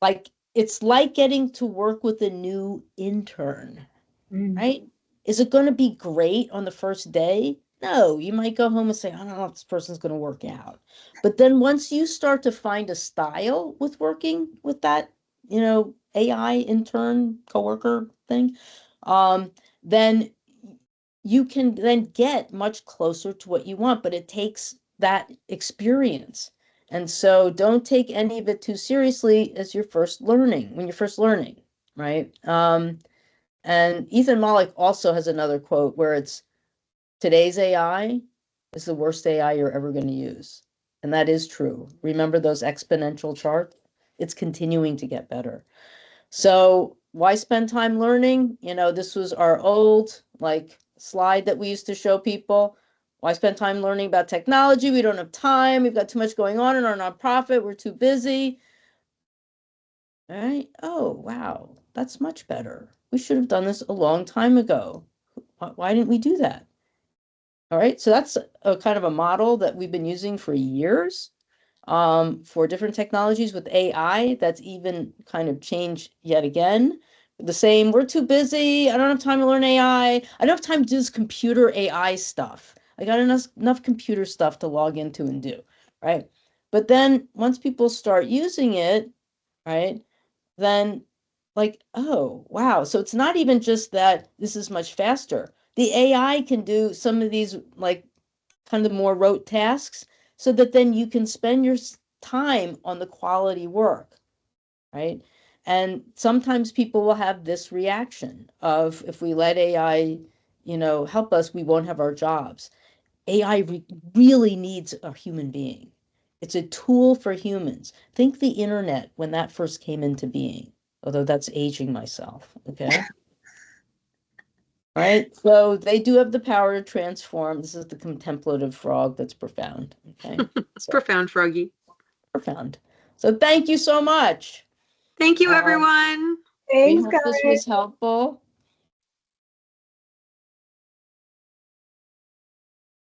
Speaker 2: Like, it's like getting to work with a new intern, right? Is it going to be great on the first day? No, you might go home and say, I don't know if this person's going to work out. But then once you start to find a style with working with that, AI intern coworker thing, then you can then get much closer to what you want, but it takes that experience. And so don't take any of it too seriously as when you're first learning, right? And Ethan Malik also has another quote where it's today's AI is the worst AI you're ever going to use. And that is true. Remember those exponential charts? It's continuing to get better. So why spend time learning? This was our old slide that we used to show people. Why spend time learning about technology? We don't have time. We've got too much going on in our nonprofit. We're too busy. All right. Oh, wow. That's much better. We should have done this a long time ago. Why didn't we do that? All right. So that's a kind of a model that we've been using for years. For different technologies with AI, that's even kind of changed yet again. The same, we're too busy. I don't have time to learn AI. I don't have time to do this computer AI stuff. I got enough computer stuff to log into and do, right? But then once people start using it, right, then oh, wow. So it's not even just that this is much faster. The AI can do some of these kind of more rote tasks so that then you can spend your time on the quality work, right? And sometimes people will have this reaction of if we let AI, help us, we won't have our jobs. AI really needs a human being. It's a tool for humans. Think the internet when that first came into being, although that's aging myself, okay? Right? So they do have the power to transform. This is the contemplative frog that's profound. Okay.
Speaker 3: It's profound, Froggy.
Speaker 2: Profound. So thank you so much.
Speaker 3: Thank you, everyone.
Speaker 2: We
Speaker 1: Thanks,
Speaker 2: hope
Speaker 1: guys.
Speaker 2: this was helpful.